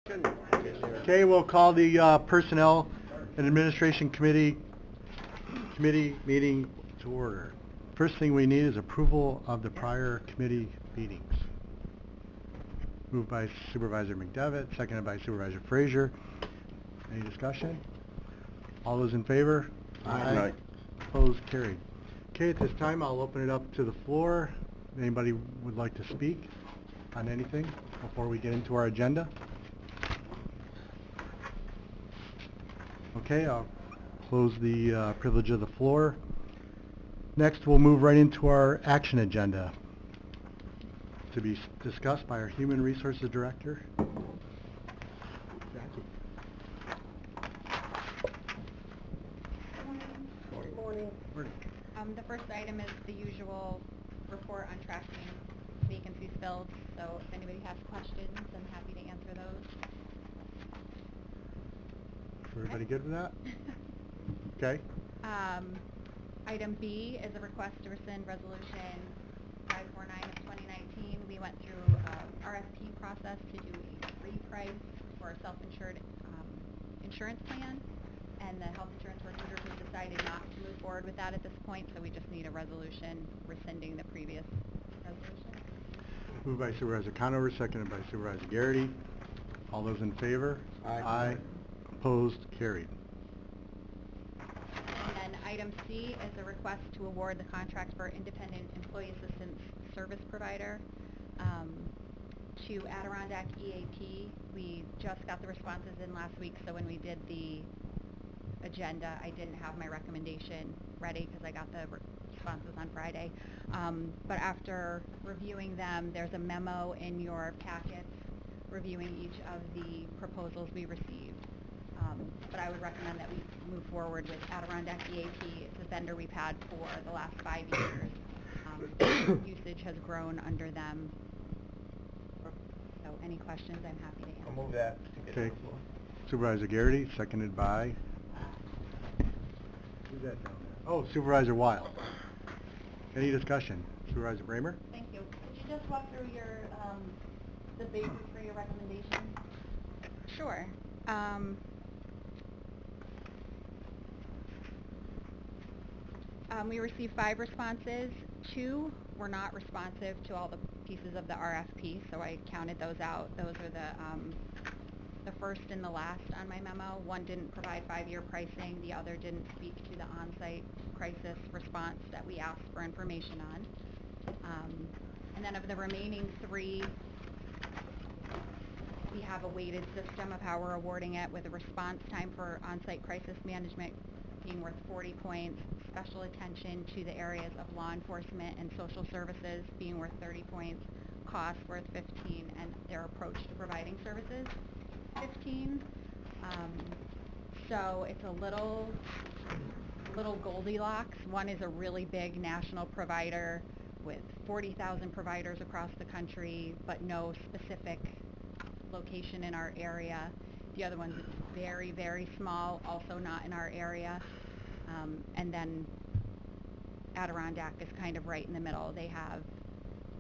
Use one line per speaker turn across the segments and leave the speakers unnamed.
Okay, we'll call the Personnel and Administration Committee meeting to order. First thing we need is approval of the prior committee meetings. Moved by Supervisor McDevitt, seconded by Supervisor Frazier. Any discussion? All those in favor?
Aye.
Opposed? Carried. Okay, at this time I'll open it up to the floor. Anybody would like to speak on anything before we get into our agenda? Okay, I'll close the privilege of the floor. Next, we'll move right into our action agenda to be discussed by our Human Resources Director. Jackie.
Morning.
Morning.
The first item is the usual report on tracking vacancies filled, so if anybody has questions, I'm happy to answer those.
Everybody good with that? Okay.
Item B is a request to rescind Resolution 549 of 2019. We went through RFP process to do a free price for a self-insured insurance plan, and the health insurance recruiters have decided not to move forward with that at this point, so we just need a resolution rescinding the previous resolution.
Moved by Supervisor Conover, seconded by Supervisor Garrity. All those in favor?
Aye.
Opposed? Carried.
And then item C is a request to award the contract for independent employee assistance service provider to Adirondack EAP. We just got the responses in last week, so when we did the agenda, I didn't have my recommendation ready because I got the responses on Friday. But after reviewing them, there's a memo in your packets reviewing each of the proposals we received. But I would recommend that we move forward with Adirondack EAP. It's a vendor we've had for the last 5 years. Usage has grown under them. So any questions, I'm happy to answer.
I'll move that.
Okay. Supervisor Garrity, seconded by... Who's that down there? Oh, Supervisor Wild. Any discussion? Supervisor Bramer?
Thank you. Could you just walk through your, the basis for your recommendation? Sure. We received 5 responses. 2 were not responsive to all the pieces of the RFP, so I counted those out. Those are the first and the last on my memo. 1 didn't provide 5-year pricing. The other didn't speak to the on-site crisis response that we asked for information on. And then of the remaining 3, we have a weighted system of how we're awarding it, with a response time for on-site crisis management being worth 40 points, special attention to the areas of law enforcement and social services being worth 30 points, cost worth 15, and their approach to providing services 15. So it's a little Goldilocks. 1 is a really big national provider with 40,000 providers across the country, but no specific location in our area. The other one's very, very small, also not in our area. And then Adirondack is kind of right in the middle. They have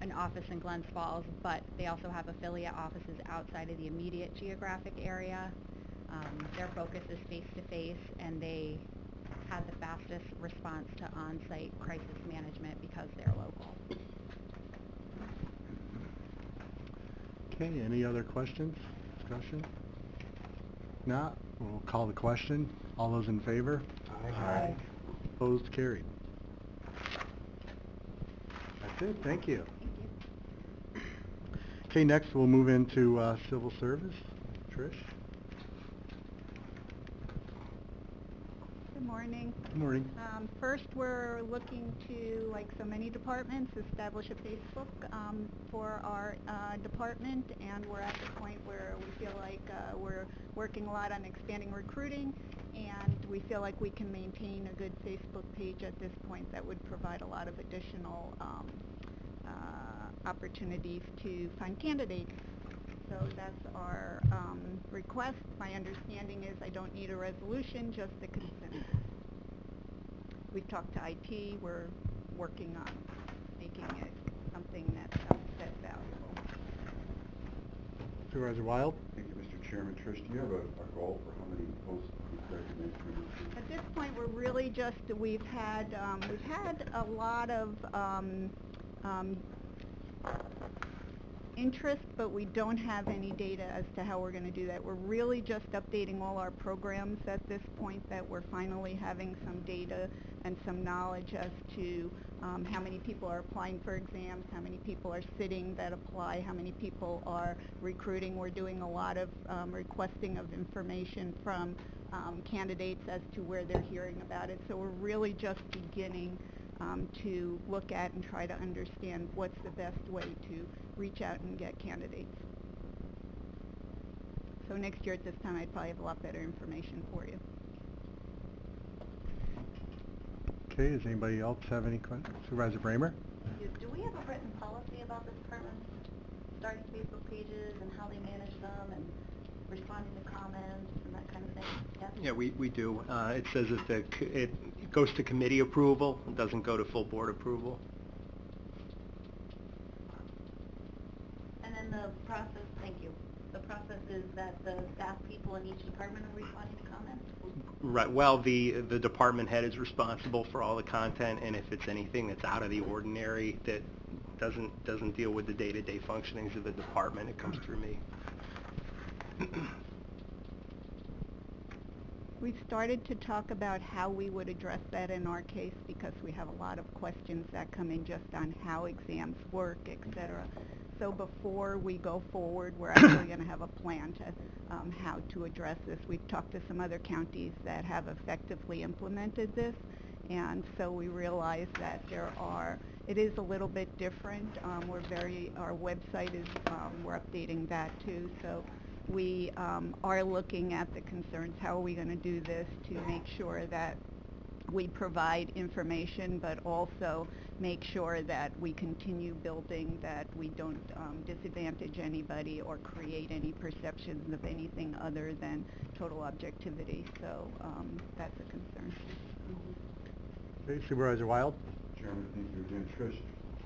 an office in Glens Falls, but they also have affiliate offices outside of the immediate geographic area. Their focus is face-to-face, and they had the fastest response to on-site crisis management because they're local.
Okay, any other questions, discussion? Not, we'll call the question. All those in favor?
Aye.
Opposed? Carried. That's it, thank you.
Thank you.
Okay, next we'll move into civil service. Trish?
Good morning.
Good morning.
First, we're looking to, like so many departments, establish a Facebook for our department, and we're at the point where we feel like we're working a lot on expanding recruiting, and we feel like we can maintain a good Facebook page at this point that would provide a lot of additional opportunities to find candidates. So that's our request. My understanding is I don't need a resolution, just a consent. We've talked to IT. We're working on making it something that's valuable.
Supervisor Wild?
Thank you, Mr. Chairman, Trish, do you have a goal for how many post-recognition you receive?
At this point, we're really just, we've had a lot of interest, but we don't have any data as to how we're going to do that. We're really just updating all our programs at this point, that we're finally having some data and some knowledge as to how many people are applying for exams, how many people are sitting that apply, how many people are recruiting. We're doing a lot of requesting of information from candidates as to where they're hearing about it. So we're really just beginning to look at and try to understand what's the best way to reach out and get candidates. So next year at this time, I'd probably have a lot better information for you.
Okay, does anybody else have any questions? Supervisor Bramer?
Do we have a written policy about this department starting Facebook pages and how they manage them and responding to comments and that kind of thing? Yes?
Yeah, we do. It says that it goes to committee approval. It doesn't go to full board approval.
And then the process, thank you. The process is that the staff people in each department are responding to comments?
Right. Well, the department head is responsible for all the content, and if it's anything that's out of the ordinary that doesn't deal with the day-to-day functionings of the department, it comes through me.
We've started to talk about how we would address that in our case, because we have a lot of questions that come in just on how exams work, etc. So before we go forward, we're actually going to have a plan to how to address this. We've talked to some other counties that have effectively implemented this, and so we realize that it is a little bit different. Our website is, we're updating that too, so we are looking at the concerns. How are we going to do this to make sure that we provide information, but also make sure that we continue building, that we don't disadvantage anybody or create any perceptions of anything other than total objectivity. So that's a concern.
Okay, Supervisor Wild?
Chairman, thank you again. Trish,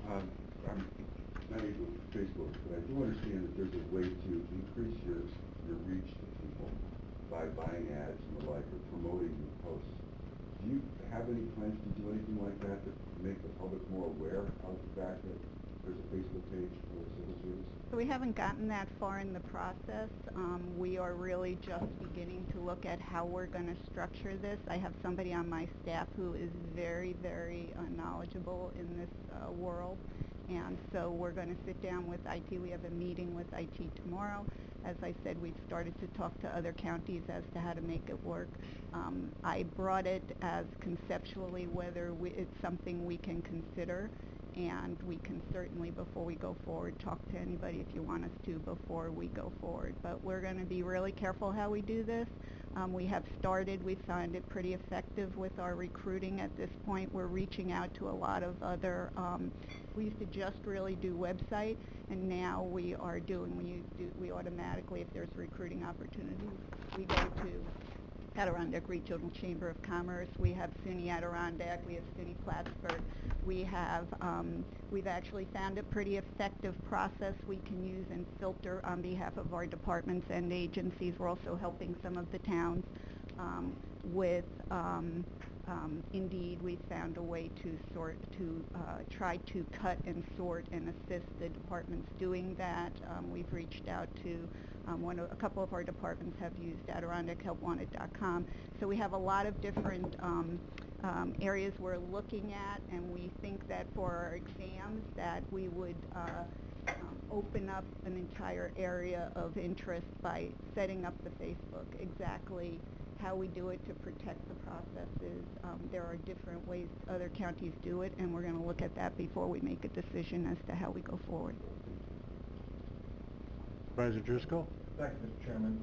I'm not able with Facebook, but I do understand that there's a way to increase your reach to people by buying ads and the like, or promoting your posts. Do you have any plans to do anything like that to make the public more aware of the fact that there's a Facebook page for civil service?
So we haven't gotten that far in the process. We are really just beginning to look at how we're going to structure this. I have somebody on my staff who is very, very knowledgeable in this world. And so we're going to sit down with IT. We have a meeting with IT tomorrow. As I said, we've started to talk to other counties as to how to make it work. I brought it as conceptually whether it's something we can consider, and we can certainly, before we go forward, talk to anybody if you want us to before we go forward. But we're going to be really careful how we do this. We have started. We find it pretty effective with our recruiting at this point. We're reaching out to a lot of other, we used to just really do website, and now we are doing, we automatically, if there's recruiting opportunities, we go to Adirondack Regional Chamber of Commerce. We have SUNY Adirondack. We have SUNY Plattsburgh. We have, we've actually found a pretty effective process we can use and filter on behalf of our departments and agencies. We're also helping some of the towns with Indeed. We found a way to try to cut and sort and assist the departments doing that. We've reached out to a couple of our departments have used AdirondackHelpWanted.com. So we have a lot of different areas we're looking at, and we think that for our exams that we would open up an entire area of interest by setting up the Facebook. Exactly how we do it to protect the processes. There are different ways other counties do it, and we're going to look at that before we make a decision as to how we go forward.
Supervisor Driscoll?
Thank you, Mr. Chairman.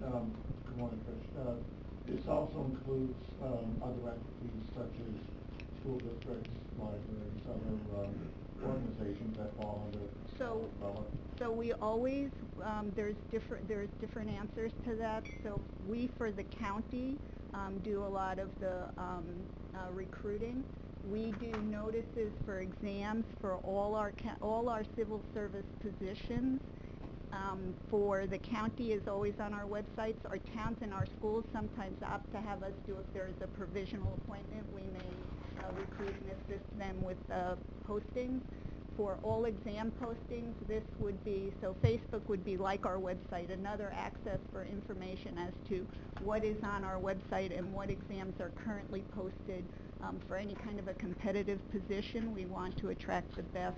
Good morning, Trish. This also includes other entities such as school districts, libraries, other organizations that fall under umbrella.
So we always, there's different answers to that. So we, for the county, do a lot of the recruiting. We do notices for exams for all our civil service positions, for the county is always on our websites. Our towns and our schools sometimes opt to have us do, if there's a provisional appointment, we may recruit and assist them with postings. For all exam postings, this would be, so Facebook would be like our website, another access for information as to what is on our website and what exams are currently posted. For any kind of a competitive position, we want to attract the best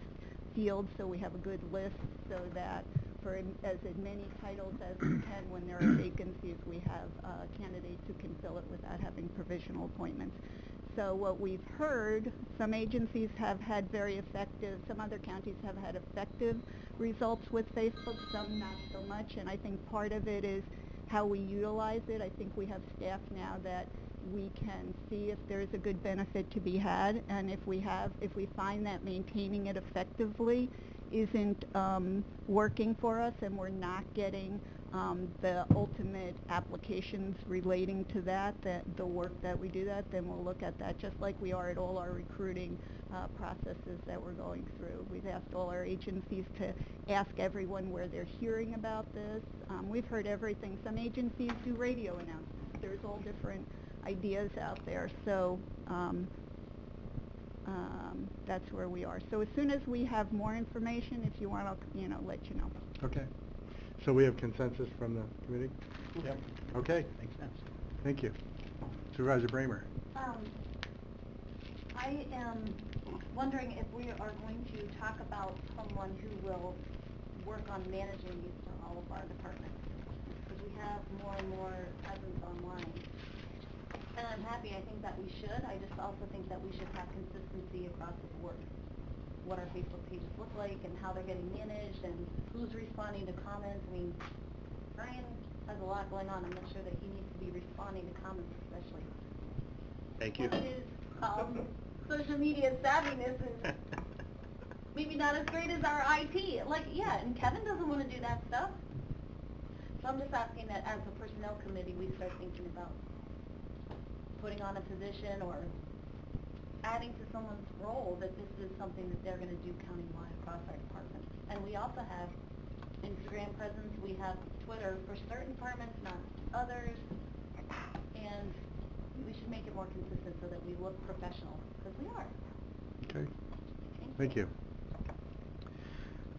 field, so we have a good list so that for as many titles as we can, when there are vacancies, we have candidates who can fill it without having provisional appointments. So what we've heard, some agencies have had very effective, some other counties have had effective results with Facebook, some not so much, and I think part of it is how we utilize it. I think we have staff now that we can see if there's a good benefit to be had, and if we find that maintaining it effectively isn't working for us and we're not getting the ultimate applications relating to that the work that we do that, then we'll look at that just like we are at all our recruiting processes that we're going through. We've asked all our agencies to ask everyone where they're hearing about this. We've heard everything. Some agencies do radio announcements. There's all different ideas out there. So that's where we are. So as soon as we have more information, if you want, I'll let you know.
Okay. So we have consensus from the committee?
Yep.
Okay. Makes sense. Thank you. Supervisor Bramer.
I am wondering if we are going to talk about someone who will work on managing these for all of our departments. Because we have more and more presence online. And I'm happy, I think that we should. I just also think that we should have consistency across the board. What our Facebook pages look like and how they're getting managed and who's responding to comments. I mean, Brian has a lot going on. I'm not sure that he needs to be responding to comments especially.
Thank you.
And his social media savviness is maybe not as great as our IT. Like, yeah, and Kevin doesn't want to do that stuff. So I'm just asking that as a personnel committee, we start thinking about putting on a position or adding to someone's role that this is something that they're going to do countywide across our departments. And we also have Instagram presence. We have Twitter for certain departments, not others. And we should make it more consistent so that we look professional, because we are.
Okay. Thank you.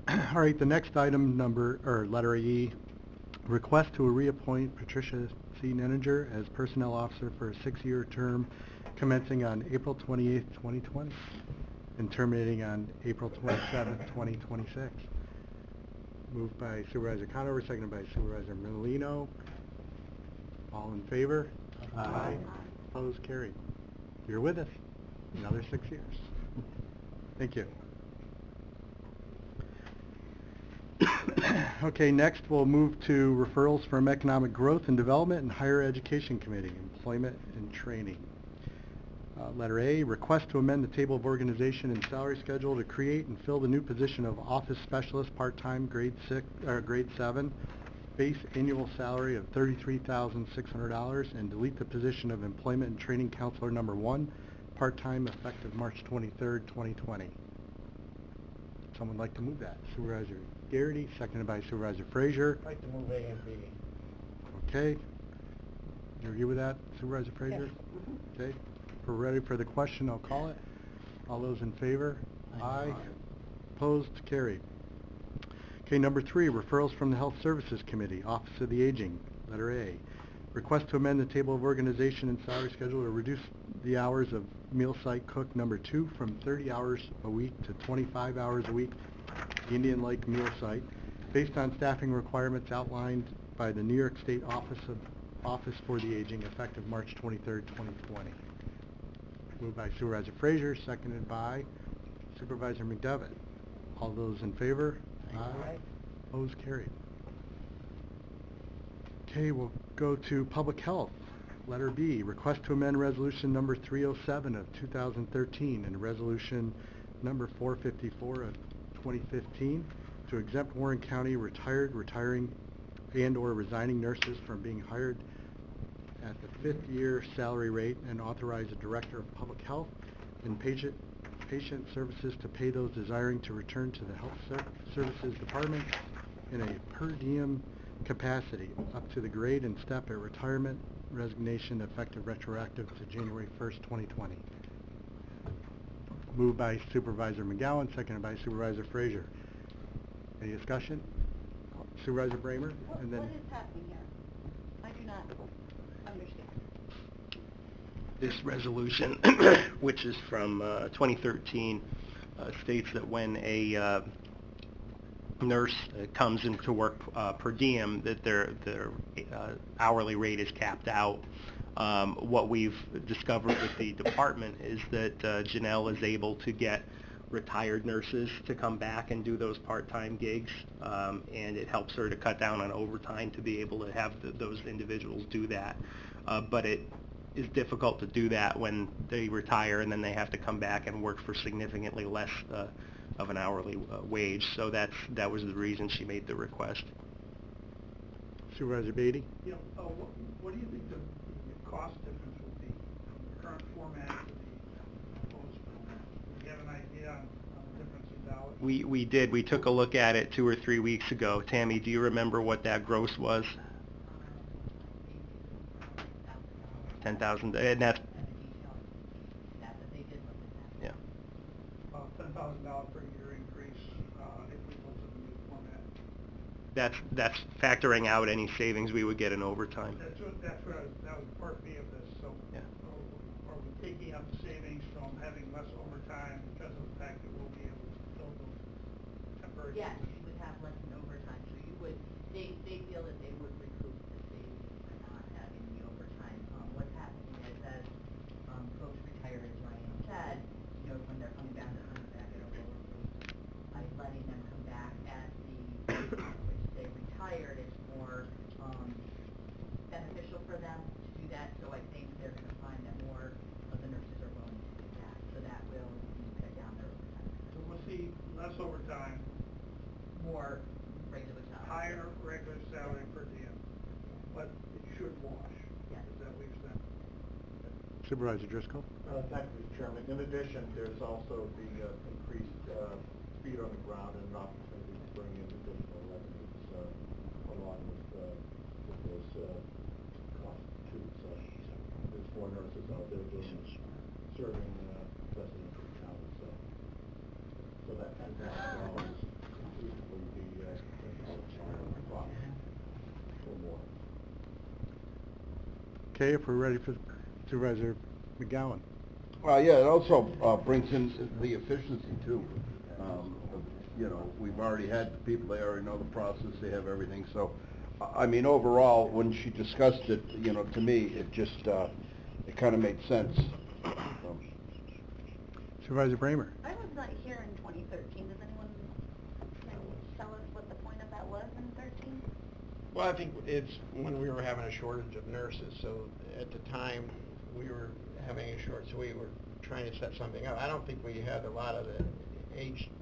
All right, the next item, letter E, request to reappoint Patricia C. Nenninger as Personnel Officer for a 6-year term commencing on April 28th, 2020 and terminating on April 27th, 2026. Moved by Supervisor Conover, seconded by Supervisor Melino. All in favor? Aye. Opposed? Carried. You're with us another 6 years. Thank you. Okay, next we'll move to referrals from Economic Growth and Development and Higher Education Committee, Employment and Training. Letter A, request to amend the table of organization and salary schedule to create and fill the new position of Office Specialist part-time grade 7, base annual salary of $33,600, and delete the position of Employment and Training Counselor number 1, part-time, effective March 23rd, 2020. Someone like to move that? Supervisor Garrity, seconded by Supervisor Frazier.
I'd like to move A and B.
Okay. You agree with that, Supervisor Frazier?
Yes.
Okay. If we're ready for the question, I'll call it. All those in favor? Aye. Opposed? Carried. Okay, number 3, referrals from the Health Services Committee, Office of the Aging. Letter A, request to amend the table of organization and salary schedule to reduce the hours of meal site cook number 2 from 30 hours a week to 25 hours a week, Indian Lake meal site, based on staffing requirements outlined by the New York State Office for the Aging, effective March 23rd, 2020. Moved by Supervisor Frazier, seconded by Supervisor McDevitt. All those in favor? Aye. Opposed? Carried. Okay, we'll go to Public Health. Letter B, request to amend Resolution number 307 of 2013 and Resolution number 454 of 2015 to exempt Warren County retired, retiring, and/or resigning nurses from being hired at the 5th year salary rate and authorize the Director of Public Health and Patient Services to pay those desiring to return to the Health Services Department in a per diem capacity up to the grade and step at retirement resignation effective retroactive to January 1st, 2020. Moved by Supervisor McGowan, seconded by Supervisor Frazier. Any discussion? Supervisor Bramer, and then...
What is happening here? I do not understand.
This resolution, which is from 2013, states that when a nurse comes into work per diem, that their hourly rate is capped out. What we've discovered with the department is that Janelle is able to get retired nurses to come back and do those part-time gigs, and it helps her to cut down on overtime to be able to have those individuals do that. But it is difficult to do that when they retire and then they have to come back and work for significantly less of an hourly wage. So that was the reason she made the request.
Supervisor Beatty?
You know, what do you think the cost difference would be from the current format to the proposed format? Do you have an idea on the difference in dollars?
We did. We took a look at it 2 or 3 weeks ago. Tammy, do you remember what that gross was? $10,000, and that's... Yeah.
About $10,000 per year increase if we go to the new format.
That's factoring out any savings we would get in overtime.
That was part B of this, so
Yeah.
Are we taking up the savings from having less overtime because of the fact that we'll be able to fill those temporary
Yes, you
positions?
would have less in overtime, so you would, they feel that they would recoup the savings by not having the overtime. What's happening is as folks retire, as Ryan said, you know, when they're coming back, they're coming back at a lower rate. By letting them come back at the rate which they retired, it's more beneficial for them to do that, so I think they're gonna find that more of the nurses are willing to do that, so that will cut down their overtime.
So we'll see less overtime,
More regular salary.
higher regular salary per diem, but it should wash.
Yes.
Is that what you're saying?
Supervisor Driscoll?
Thank you, Mr. Chairman. In addition, there's also the increased speed on the ground and an opportunity to bring in additional revenues along with those costs too. So there's more nurses out there serving residents of the county. So that $10,000 would be or more.
Okay, if we're ready for Supervisor McGowan.
Yeah, it also brings in the efficiency too. You know, we've already had the people, they already know the process, they have everything. So, I mean, overall, when she discussed it, you know, to me, it just, it kind of made sense.
Supervisor Bramer?
I was not here in 2013. Does anyone tell us what the point of that was in 13?
Well, I think it's when we were having a shortage of nurses, so at the time, we were having a short, so we were trying to set something up. I don't think we had a lot of the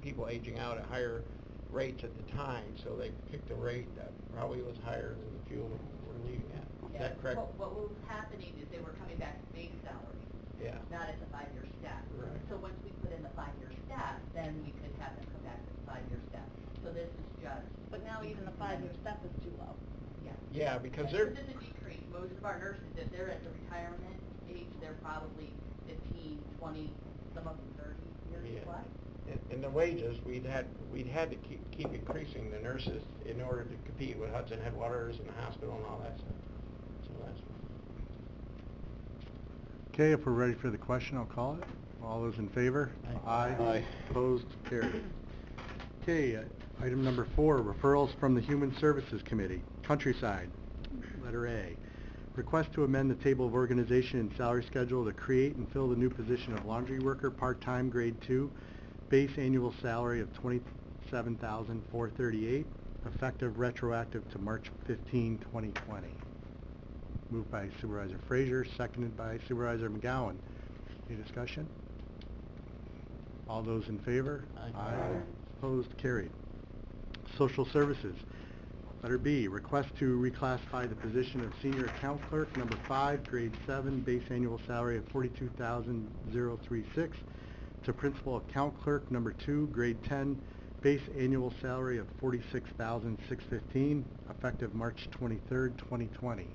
people aging out at higher rates at the time, so they picked a rate that probably was higher than the few were leaving at. Is that correct?
What was happening is they were coming back to base salary.
Yeah.
Not at the 5-year step.
Right.
So once we put in the 5-year step, then we could have them come back to the 5-year step. So this is just.
But now even the 5-year step is too low.
Yeah.
Yeah, because
And
they're...
This is a decrease. Most of our nurses, if they're at the retirement age, they're probably 15, 20, some of them 30 years
Yeah.
plus.
In the wages, we'd had to keep increasing the nurses in order to compete with Hudson Headwaters and the hospital and all that stuff. So that's...
Okay, if we're ready for the question, I'll call it. All those in favor?
Aye. Aye.
Opposed? Carried. Okay, item number 4, referrals from the Human Services Committee. Countryside, letter A. Request to amend the table of organization and salary schedule to create and fill the new position of laundry worker, part-time, grade 2, base annual salary of $27,438, effective retroactive to March 15, 2020. Moved by Supervisor Frazier, seconded by Supervisor McGowan. Any discussion? All those in favor?
Aye.
Opposed? Carried. Social Services. Letter B, request to reclassify the position of Senior Account Clerk, number 5, grade 7, base annual salary of $42,036, to Principal Account Clerk, number 2, grade 10, base annual salary of $46,615, effective March 23rd, 2020.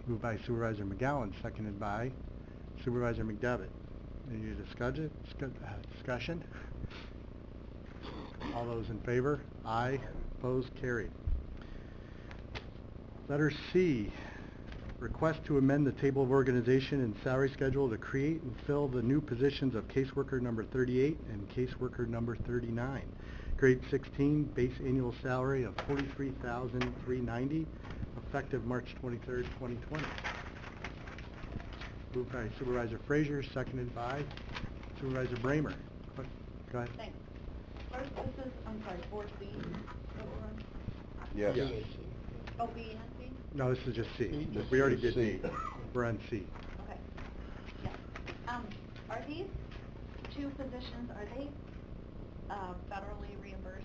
Moved by Supervisor McGowan, seconded by Supervisor McDevitt. Any discussion? All those in favor? Aye. Opposed? Carried. Letter C, request to amend the table of organization and salary schedule to create and fill the new positions of caseworker number 38 and caseworker number 39. Grade 16, base annual salary of $43,390, effective March 23rd, 2020. Moved by Supervisor Frazier, seconded by Supervisor Bramer. Go ahead.
Thanks. First, this is, I'm sorry, 4B.
Yes.
Yes.
Oh, B and C?
No, this is just C.
This
We already
is
did
C.
D. We're on C.
Okay. Yeah. Are these two positions, are they, federally reimbursed?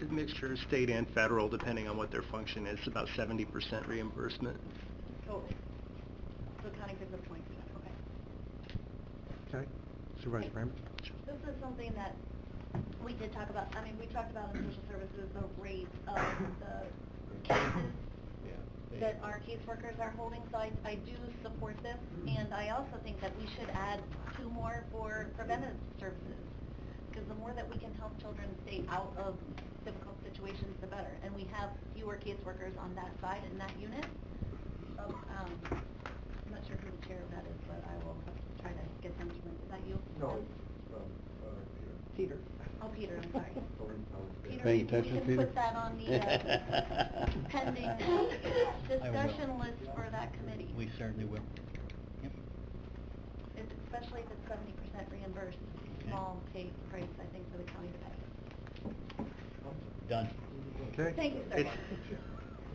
A mixture of state and federal, depending on what their function is, about 70% reimbursement.
Oh, so it kind of gives a point, okay.
Okay. Supervisor Bramer?
This is something that we did talk about, I mean, we talked about in social services, the rate of the cases that our caseworkers are holding, so I do support this, and I also think that we should add 2 more for preventive services, because the more that we can help children stay out of difficult situations, the better, and we have fewer caseworkers on that side in that unit. So, I'm not sure who the chair of that is, but I will try to get them to, is that you?
No, Peter.
Oh, Peter, I'm sorry. Peter,
Paying
maybe
attention,
we can
Peter?
put that on the pending discussion list for that committee.
We certainly will. Yep.
Especially if it's 70% reimbursed, small pay price, I think, for the county to pay.
Done.
Okay.
Thank you,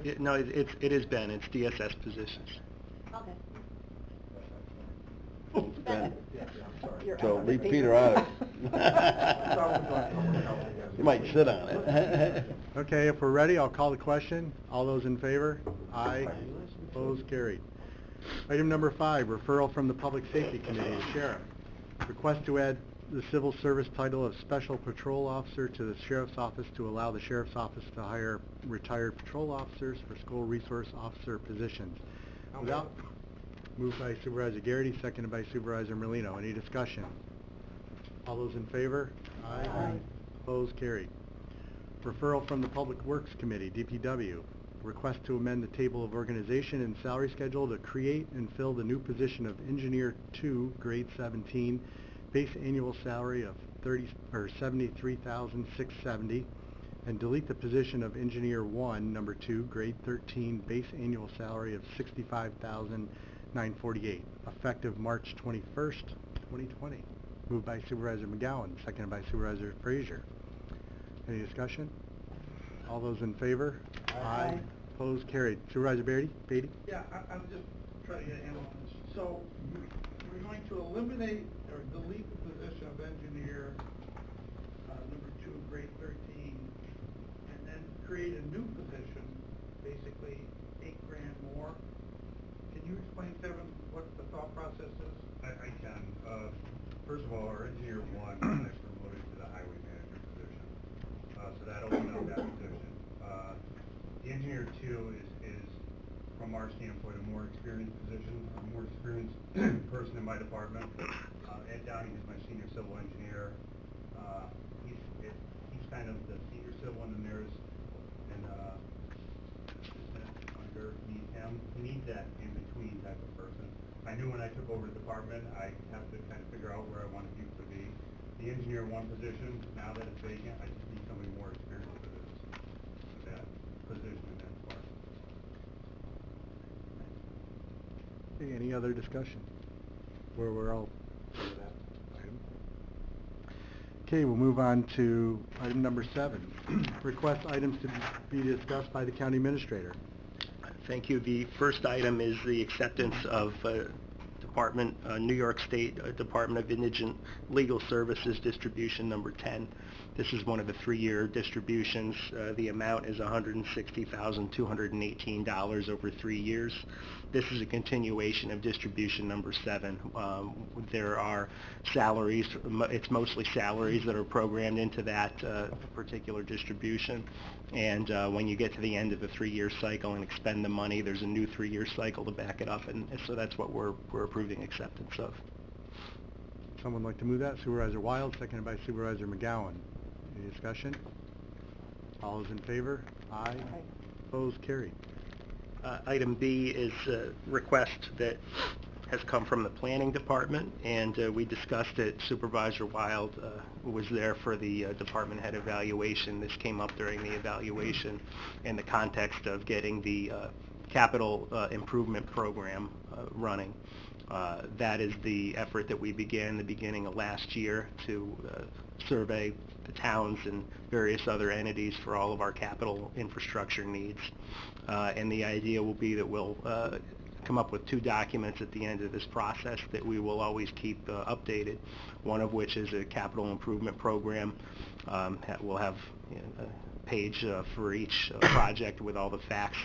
sir.
No, it has been. It's DSS positions.
Okay.
Ben.
You're
So
out.
leave Peter out of it. You might sit on it.
Okay, if we're ready, I'll call the question. All those in favor? Aye. Opposed? Carried. Item number 5, referral from the Public Safety Committee to Sheriff. Request to add the civil service title of Special Patrol Officer to the Sheriff's Office to allow the Sheriff's Office to hire retired patrol officers for school resource officer positions. Without, moved by Supervisor Garrity, seconded by Supervisor Merlino. Any discussion? All those in favor? Aye. Opposed? Carried. Referral from the Public Works Committee, DPW. Request to amend the table of organization and salary schedule to create and fill the new position of Engineer 2, grade 17, base annual salary of $73,670, and delete the position of Engineer 1, number 2, grade 13, base annual salary of $65,948, effective March 21st, 2020. Moved by Supervisor McGowan, seconded by Supervisor Frazier. Any discussion? All those in favor?
Aye.
Opposed? Carried. Supervisor Beatty?
Yeah, I'm just trying to get a handle on this. So, we're going to eliminate or delete the position of engineer, number 2, grade 13, and then create a new position, basically $8,000 more. Can you explain, Kevin, what the thought process is?
I can. First of all, our engineer 1 was next promoted to the highway manager position. So that opened up that position. The engineer 2 is, from our standpoint, a more experienced position, a more experienced person in my department. Ed Downing is my senior civil engineer. He's kind of the senior civil and there's an assistant underneath him. He needs that in-between type of person. I knew when I took over the department, I have to kind of figure out where I wanted people to be. The engineer 1 position, now that it's vacant, I just need somebody more experienced for that position in that department.
Okay, any other discussion? Where we're all item? Okay, we'll move on to item number 7. Request items to be discussed by the county administrator.
Thank you. The first item is the acceptance of Department, New York State Department of Indigent Legal Services Distribution number 10. This is one of the 3-year distributions. The amount is $160,218 over 3 years. This is a continuation of distribution number 7. There are salaries, it's mostly salaries that are programmed into that particular distribution. And when you get to the end of the 3-year cycle and expend the money, there's a new 3-year cycle to back it up, and so that's what we're approving acceptance of.
Someone like to move that? Supervisor Wild, seconded by Supervisor McGowan. Any discussion? All those in favor? Aye. Opposed? Carried.
Item B is a request that has come from the Planning Department, and we discussed it. Supervisor Wild was there for the department head evaluation. This came up during the evaluation in the context of getting the capital improvement program running. That is the effort that we began in the beginning of last year to survey the towns and various other entities for all of our capital infrastructure needs. And the idea will be that we'll come up with 2 documents at the end of this process that we will always keep updated, one of which is a capital improvement program. We'll have a page for each project with all the facts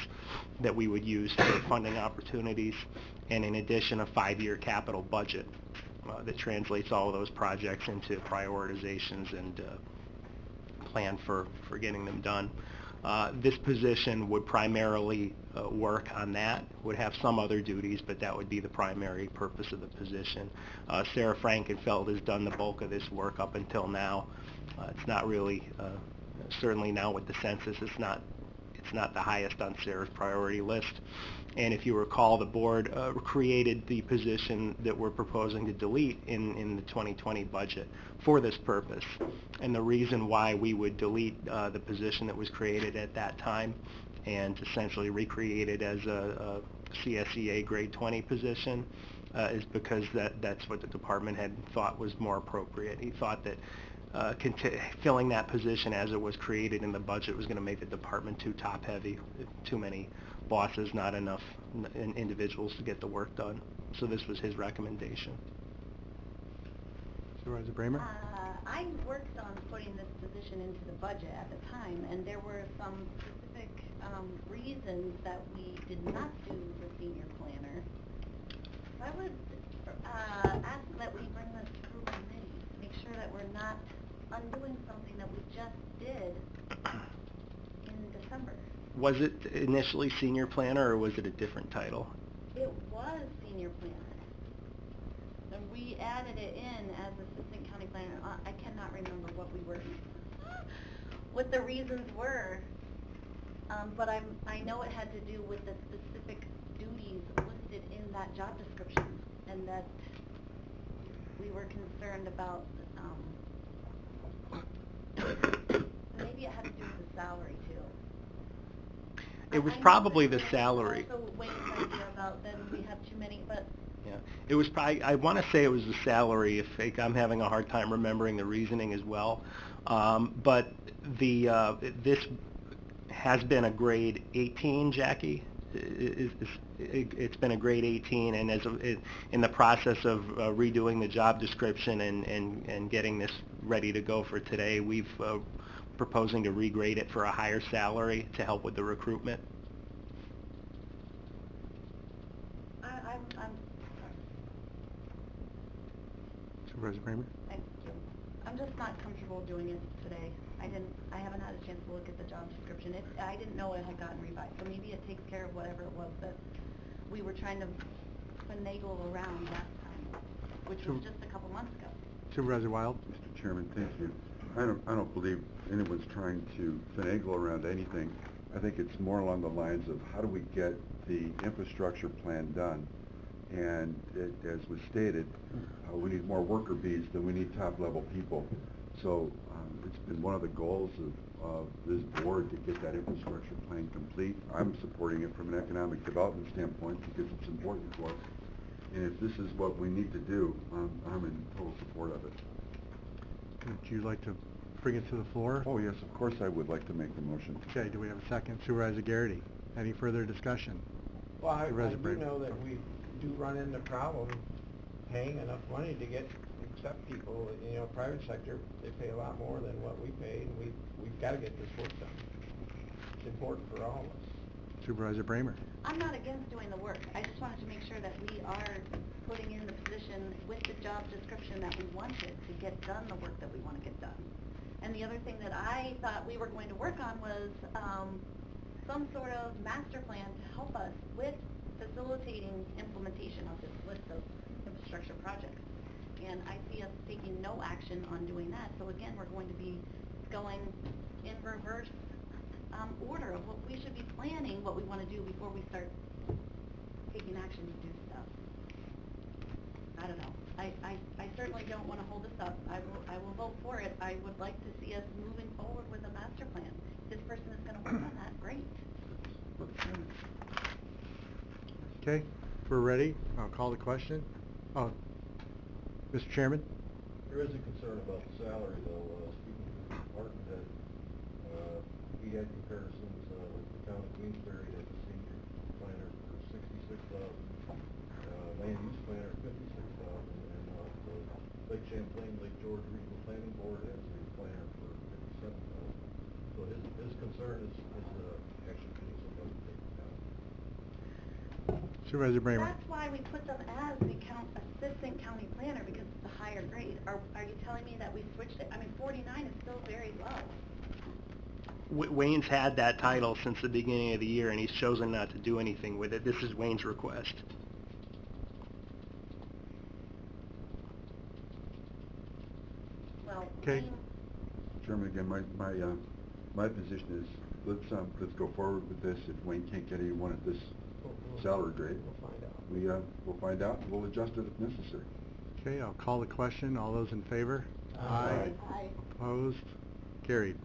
that we would use for funding opportunities, and in addition a 5-year capital budget that translates all of those projects into prioritizations and plan for getting them done. This position would primarily work on that, would have some other duties, but that would be the primary purpose of the position. Sarah Frankenfeld has done the bulk of this work up until now. It's not really, certainly now with the census, it's not the highest on Sarah's priority list. And if you recall, the board created the position that we're proposing to delete in the 2020 budget for this purpose. And the reason why we would delete the position that was created at that time and essentially recreate it as a CSEA grade 20 position is because that's what the department had thought was more appropriate. He thought that filling that position as it was created in the budget was going to make the department too top-heavy, too many bosses, not enough individuals to get the work done. So this was his recommendation.
Supervisor Bramer?
I worked on putting this position into the budget at the time, and there were some specific reasons that we did not do the senior planner. I would ask that we bring this through committee, make sure that we're not undoing something that we just did in December.
Was it initially senior planner, or was it a different title?
It was senior planner. And we added it in as assistant county planner. I cannot remember what the reasons were. But I know it had to do with the specific duties listed in that job description, and that we were concerned about, maybe it had to do with the salary too.
It was probably the salary.
Also, Wayne's idea about then we have too many, but.
Yeah, it was probably, I want to say it was the salary. I'm having a hard time remembering the reasoning as well. But this has been a grade 18, Jackie. It's been a grade 18, and in the process of redoing the job description and getting this ready to go for today, we've proposing to regrade it for a higher salary to help with the recruitment.
Supervisor Bramer?
Thank you. I'm just not comfortable doing it today. I haven't had a chance to look at the job description. I didn't know it had gotten revised, so maybe it takes care of whatever it was that we were trying to finagle around last time, which was just a couple months ago.
Supervisor Wild?
Mr. Chairman, thank you. I don't believe anyone's trying to finagle around anything. I think it's more along the lines of how do we get the infrastructure plan done? And as was stated, we need more worker bees than we need top-level people. So it's been one of the goals of this board to get that infrastructure plan complete. I'm supporting it from an economic development standpoint because it's important to us. And if this is what we need to do, I'm in total support of it.
Would you like to bring it to the floor?
Oh, yes, of course I would like to make the motion.
Okay, do we have a second? Supervisor Garrity, any further discussion?
Well, I
Supervisor
do
Bramer.
know that we do run into problems paying enough money to accept people. You know, private sector, they pay a lot more than what we pay, and we've got to get this work done. It's important for all of us.
Supervisor Bramer.
I'm not against doing the work. I just wanted to make sure that we are putting in the position with the job description that we wanted to get done the work that we want to get done. And the other thing that I thought we were going to work on was some sort of master plan to help us with facilitating implementation of this list of infrastructure projects. And I see us taking no action on doing that. So again, we're going to be going in reverse order of what we should be planning, what we want to do before we start taking action to do stuff. I don't know. I certainly don't want to hold this up. I will vote for it. I would like to see us moving forward with a master plan. This person is going to work on that. Great.
Okay, if we're ready, I'll call the question. Oh, Mr. Chairman?
There is a concern about the salary, though, speaking to the department head. We had comparisons with the town of Queensbury as a senior planner for $66,000, land use planner $56,000, and the Lake Champlain, Lake George Regional Planning Board as a planner for $57,000. So his concern is actually getting some money taken down.
Supervisor Bramer.
That's why we put them as the assistant county planner, because it's the higher grade. Are you telling me that we switched it? I mean, 49 is still very low.
Wayne's had that title since the beginning of the year, and he's chosen not to do anything with it. This is Wayne's request.
Well,
Okay.
Chairman, again, my position is, let's go forward with this. If Wayne can't get anyone at this salary grade,
We'll find out.
we'll find out, we'll adjust it if necessary.
Okay, I'll call the question. All those in favor?
Aye.
Aye.
Opposed? Carried.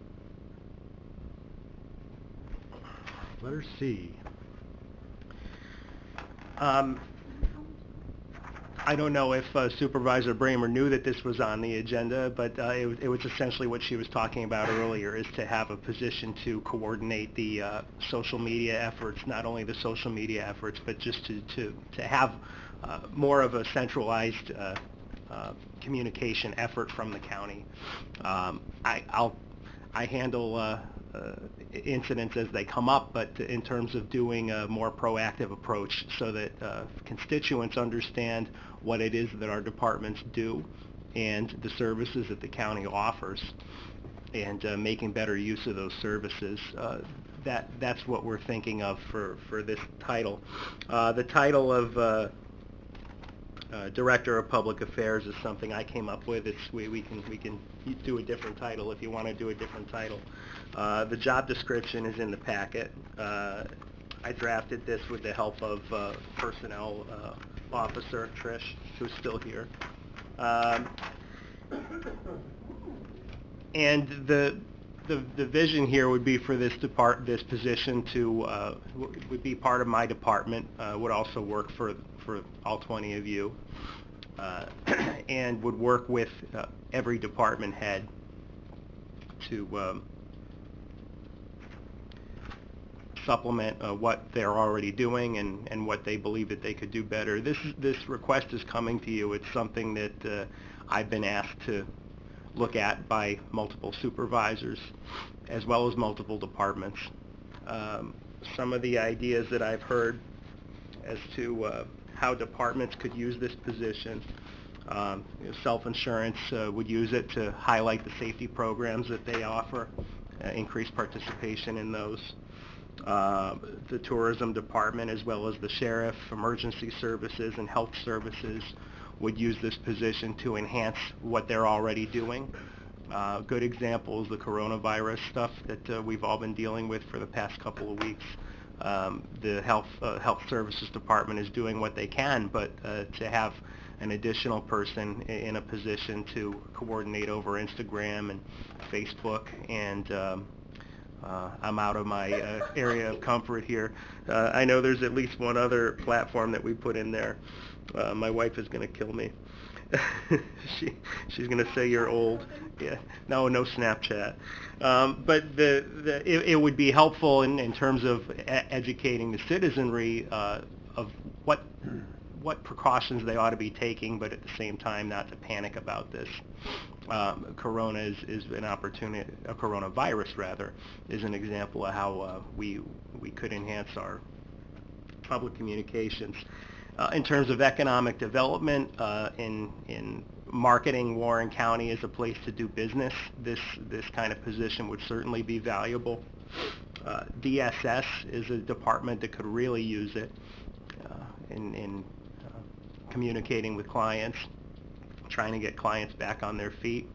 Letter C.
I don't know if Supervisor Bramer knew that this was on the agenda, but it was essentially what she was talking about earlier, is to have a position to coordinate the social media efforts, not only the social media efforts, but just to have more of a centralized communication effort from the county. I handle incidents as they come up, but in terms of doing a more proactive approach so that constituents understand what it is that our departments do and the services that the county offers, and making better use of those services. That's what we're thinking of for this title. The title of Director of Public Affairs is something I came up with. We can do a different title if you want to do a different title. The job description is in the packet. I drafted this with the help of Personnel Officer Trish, who's still here. And the vision here would be for this position to would be part of my department, would also work for all 20 of you, and would work with every department head to supplement what they're already doing and what they believe that they could do better. This request is coming to you. It's something that I've been asked to look at by multiple supervisors as well as multiple departments. Some of the ideas that I've heard as to how departments could use this position. Self-insurance would use it to highlight the safety programs that they offer, increase participation in those. The tourism department, as well as the sheriff, emergency services, and health services would use this position to enhance what they're already doing. Good example is the coronavirus stuff that we've all been dealing with for the past couple of weeks. The health services department is doing what they can, but to have an additional person in a position to coordinate over Instagram and Facebook, and I'm out of my area of comfort here. I know there's at least one other platform that we put in there. My wife is going to kill me. She's going to say you're old. Yeah, no Snapchat. But it would be helpful in terms of educating the citizenry of what precautions they ought to be taking, but at the same time not to panic about this. Corona is an opportunity, a coronavirus rather, is an example of how we could enhance our public communications. In terms of economic development, in marketing Warren County as a place to do business, this kind of position would certainly be valuable. DSS is a department that could really use it in communicating with clients, trying to get clients back on their feet.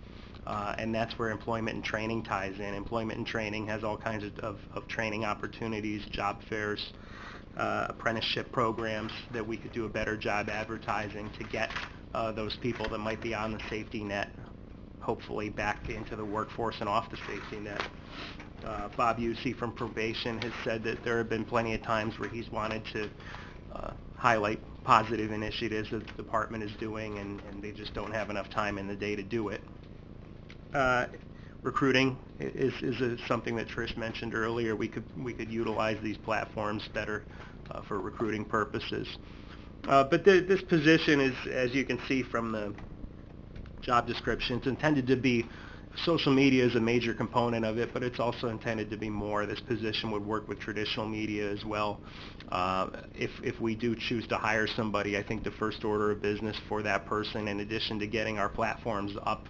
And that's where employment and training ties in. Employment and training has all kinds of training opportunities, job fairs, apprenticeship programs that we could do a better job advertising to get those people that might be on the safety net, hopefully back into the workforce and off the safety net. Bob Usey from probation has said that there have been plenty of times where he's wanted to highlight positive initiatives that the department is doing, and they just don't have enough time in the day to do it. Recruiting is something that Trish mentioned earlier. We could utilize these platforms better for recruiting purposes. But this position is, as you can see from the job description, it's intended to be, social media is a major component of it, but it's also intended to be more. This position would work with traditional media as well. If we do choose to hire somebody, I think the first order of business for that person, in addition to getting our platforms up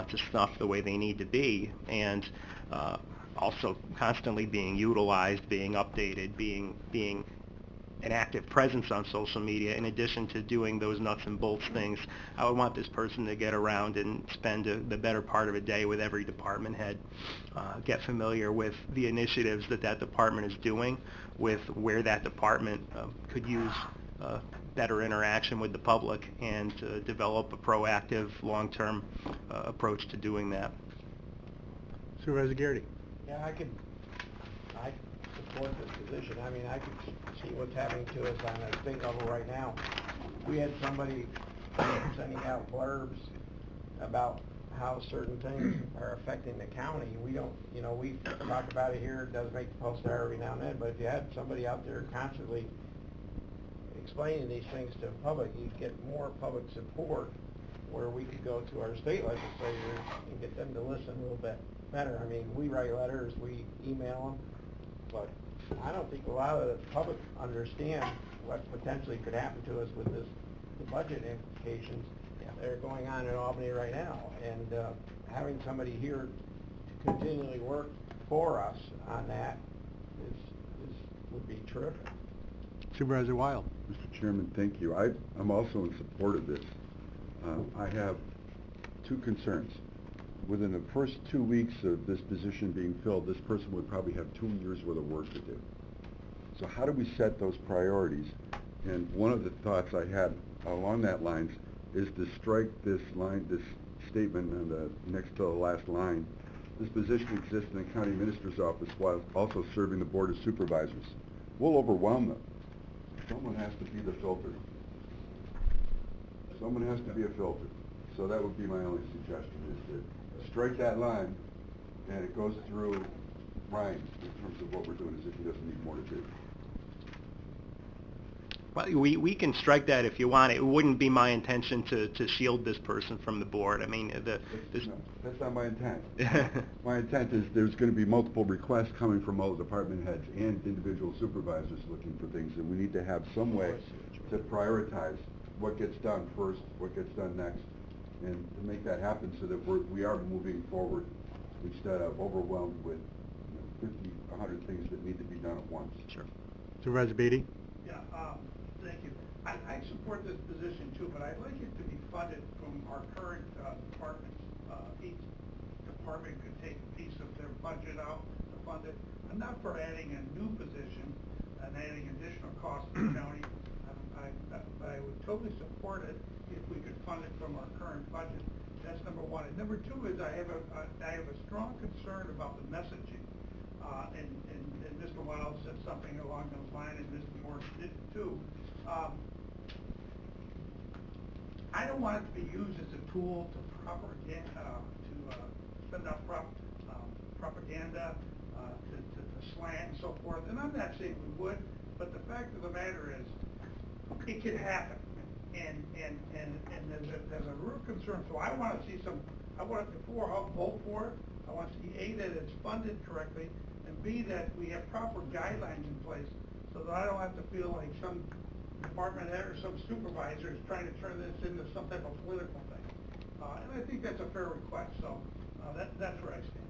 to snuff the way they need to be, and also constantly being utilized, being updated, being an active presence on social media, in addition to doing those nuts and bolts things, I would want this person to get around and spend the better part of a day with every department head, get familiar with the initiatives that department is doing, with where that department could use better interaction with the public, and develop a proactive, long-term approach to doing that.
Supervisor Garrity.
Yeah, I support this position. I mean, I could see what's happening to us on a state level right now. We had somebody sending out blurbs about how certain things are affecting the county. We don't, we talk about it here, it does make the Post Star every now and then, but if you had somebody out there constantly explaining these things to the public, you'd get more public support, where we could go to our state legislators and get them to listen a little bit better. I mean, we write letters, we email them, but I don't think a lot of the public understand what potentially could happen to us with the budget implications that are going on in Albany right now. And having somebody here to continually work for us on that would be terrific.
Supervisor Weil.
Mr. Chairman, thank you. I'm also in support of this. I have two concerns. Within the first 2 weeks of this position being filled, this person would probably have 2 years worth of work to do. So how do we set those priorities? And one of the thoughts I had along that lines is to strike this line, this statement on the next to the last line. This position exists in the county minister's office while also serving the board of supervisors. We'll overwhelm them. Someone has to be the filter. Someone has to be a filter. So that would be my only suggestion, is to strike that line, and it goes through Ryan in terms of what we're doing, as if he doesn't need more to do.
Well, we can strike that if you want. It wouldn't be my intention to shield this person from the board. I mean,
No, that's not my intent. My intent is there's going to be multiple requests coming from all the department heads and individual supervisors looking for things, and we need to have some way to prioritize what gets done first, what gets done next, and to make that happen so that we are moving forward instead of overwhelmed with 50, 100 things that need to be done at once.
Sure.
Supervisor Beatty.
Yeah, thank you. I support this position too, but I'd like it to be funded from our current departments. Each department could take a piece of their budget out to fund it. I'm not for adding a new position and adding additional costs to the county. But I would totally support it if we could fund it from our current budget. That's number one. And number two is I have a strong concern about the messaging. And Mr. Wild said something along those lines, and Mr. Morris did too. I don't want it to be used as a tool to send out propaganda, to slant and so forth. And I'm not saying we would, but the fact of the matter is, it could happen. And there's a real concern, so I wanna see before I'll vote for it, I wanna see A, that it's funded correctly, and B, that we have proper guidelines in place, so that I don't have to feel like some department head or some supervisor is trying to turn this into some type of political thing. And I think that's a fair request, so, that's where I stand.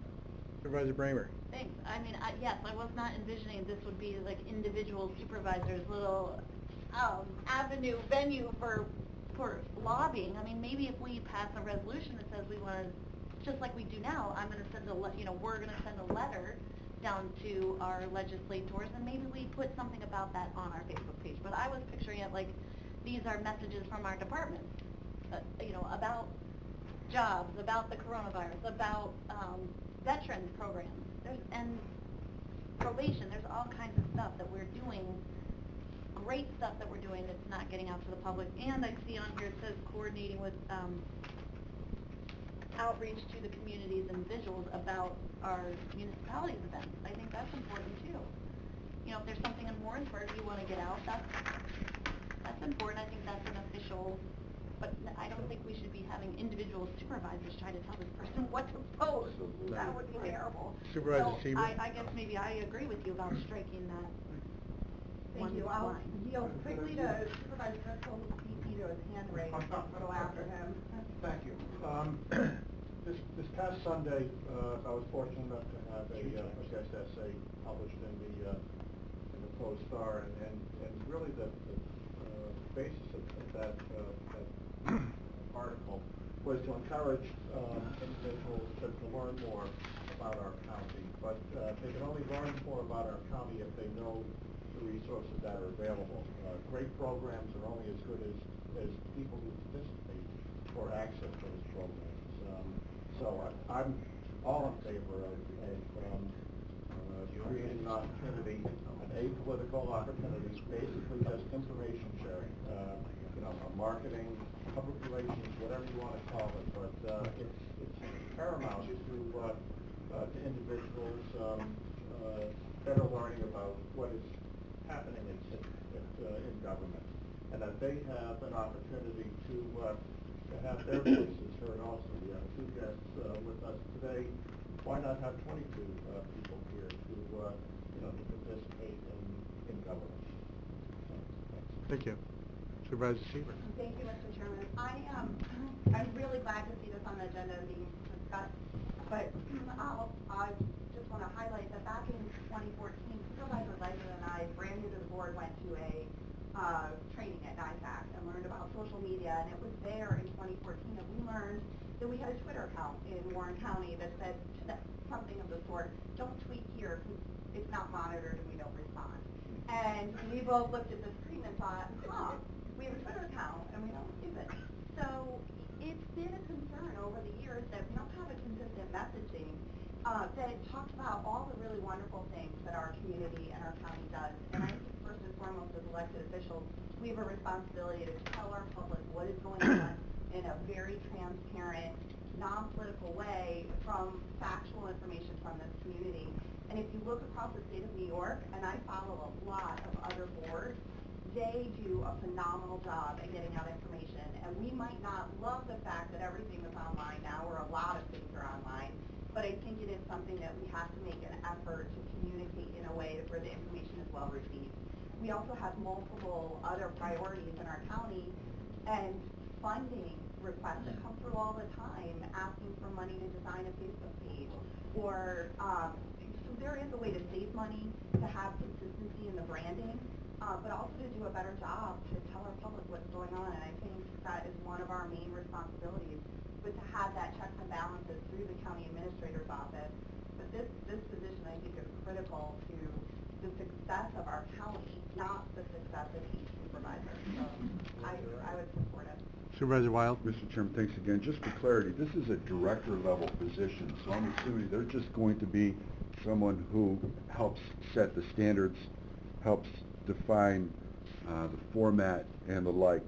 Supervisor Bramer.
Thanks. I mean, yes, I was not envisioning this would be like individual supervisors' little avenue, venue for lobbying. I mean, maybe if we pass a resolution that says we want to, just like we do now, I'm going to send we're going to send a letter down to our legislators, and maybe we put something about that on our Facebook page. But I was picturing it like these are messages from our departments, about jobs, about the coronavirus, about veterans programs, and probation. There's all kinds of stuff that we're doing, great stuff that we're doing that's not getting out to the public. And I see on here it says coordinating with outreach to the communities and visuals about our municipalities events. I think that's important too. If there's something in Warrensburg you want to get out, that's important. I think that's an official. But I don't think we should be having individual supervisors trying to tell this person what to post. That would be terrible.
Supervisor
So
Seaver?
I guess maybe I agree with you about striking that.
Thank you. I'll yield quickly to Supervisor Driscoll, who beat me to his hand raised, so I'll go after him.
Thank you. This past Sunday, I was fortunate enough to have a guest essay published in the Post Star, and really the basis of that article was to encourage individuals to learn more about our county. But they can only learn more about our county if they know the resources that are available. Great programs are only as good as people who participate or access those programs. So I'm all in favor of creating an opportunity, an apolitical opportunity, basically just information sharing, marketing, public relations, whatever you want to call it, but it's paramount to individuals that are learning about what is happening in government, and that they have an opportunity to have their voices heard also. We have two guests with us today. Why not have 22 people here to participate in government?
Thank you. Supervisor Seaver.
Thank you, Mr. Chairman. I'm really glad to see this on the agenda and being discussed, but I just want to highlight that back in 2014, Supervisor Leisure and I, brand new to the board, went to a training at NISAC and learned about social media, and it was there in 2014 that we learned that we had a Twitter account in Warren County that said something of the sort, don't tweet here because it's not monitored and we don't respond. And we both looked at the screen and thought, we have a Twitter account and we don't use it. So it's been a concern over the years that we don't have a consistent messaging that talks about all the really wonderful things that our community and our county does. And I think first and foremost as elected officials, we have a responsibility to tell our public what is going on in a very transparent, non-political way from factual information from this community. And if you look across the state of New York, and I follow a lot of other boards, they do a phenomenal job at getting out information. And we might not love the fact that everything is online now, or a lot of things are online, but I think it is something that we have to make an effort to communicate in a way where the information is well received. We also have multiple other priorities in our county and funding requests that come through all the time asking for money to design a Facebook page, or so there is a way to save money, to have consistency in the branding, but also to do a better job to tell our public what's going on. And I think that is one of our main responsibilities, but to have that checks and balances through the county administrator's office. But this position I think is critical to the success of our county, not the success of each supervisor. So I would support it.
Supervisor Wild.
Mr. Chairman, thanks again. Just for clarity, this is a director level position, so I'm assuming they're just going to be someone who helps set the standards, helps define the format and the like.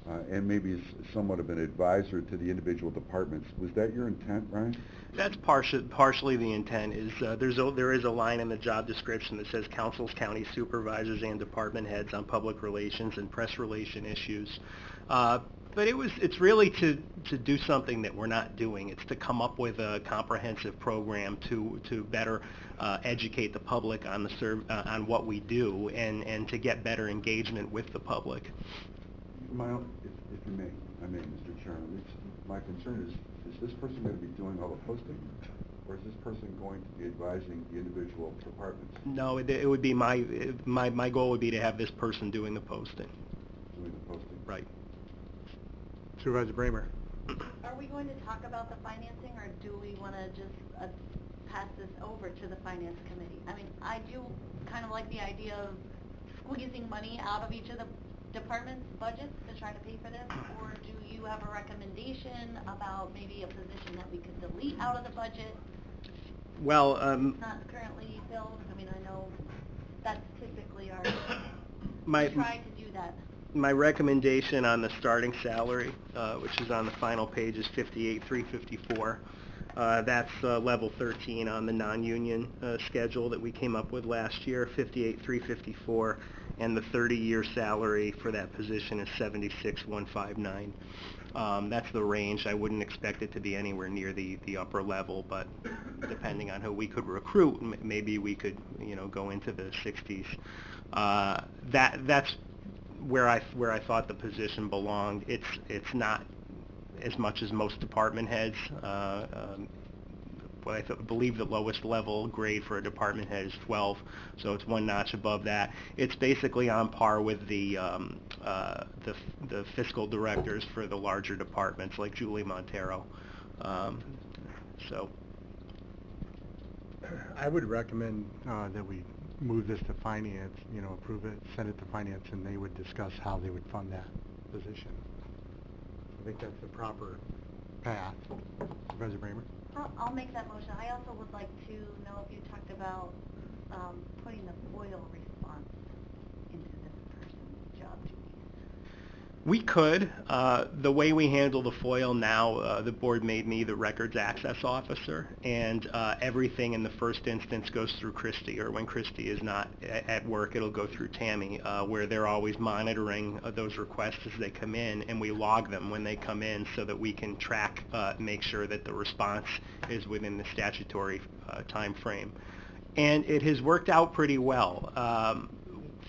and maybe somewhat of an advisor to the individual departments. Was that your intent, Ryan?
That's partially the intent. Is there is a line in the job description that says councils, county supervisors, and department heads on public relations and press relation issues. But it's really to do something that we're not doing. It's to come up with a comprehensive program to better educate the public on on what we do and to get better engagement with the public.
If you may, Mr. Chairman, my concern is this person going to be doing all the posting, or is this person going to be advising the individual departments?
No, it would be my goal would be to have this person doing the posting.
Doing the posting?
Right.
Supervisor Bramer.
Are we going to talk about the financing, or do we want to just pass this over to the finance committee? I mean, I do kind of like the idea of squeezing money out of each of the department's budgets to try to pay for this, or do you have a recommendation about maybe a position that we could delete out of the budget?
Well,
Not currently filled. I mean, I know that's typically our,
my
we try to do that.
my recommendation on the starting salary, which is on the final page, is $58,354. That's level 13 on the non-union schedule that we came up with last year, $58,354, and the 30-year salary for that position is $76,159. That's the range. I wouldn't expect it to be anywhere near the upper level, but depending on who we could recruit, maybe we could, go into the 60s. That's where I thought the position belonged. It's not as much as most department heads. I believe the lowest level grade for a department head is 12, so it's one notch above that. It's basically on par with the fiscal directors for the larger departments, like Julie Montero. So
I would recommend that we move this to finance, approve it, send it to finance, and they would discuss how they would fund that position. I think that's the proper path. Supervisor Bramer?
I'll make that motion. I also would like to know if you talked about putting the FOIL response into this person's job duties.
We could. The way we handle the FOIL now, the board made me the records access officer, and everything in the first instance goes through Christy, or when Christy is not at work, it'll go through Tammy, where they're always monitoring those requests as they come in, and we log them when they come in so that we can track, make sure that the response is within the statutory time frame. And it has worked out pretty well.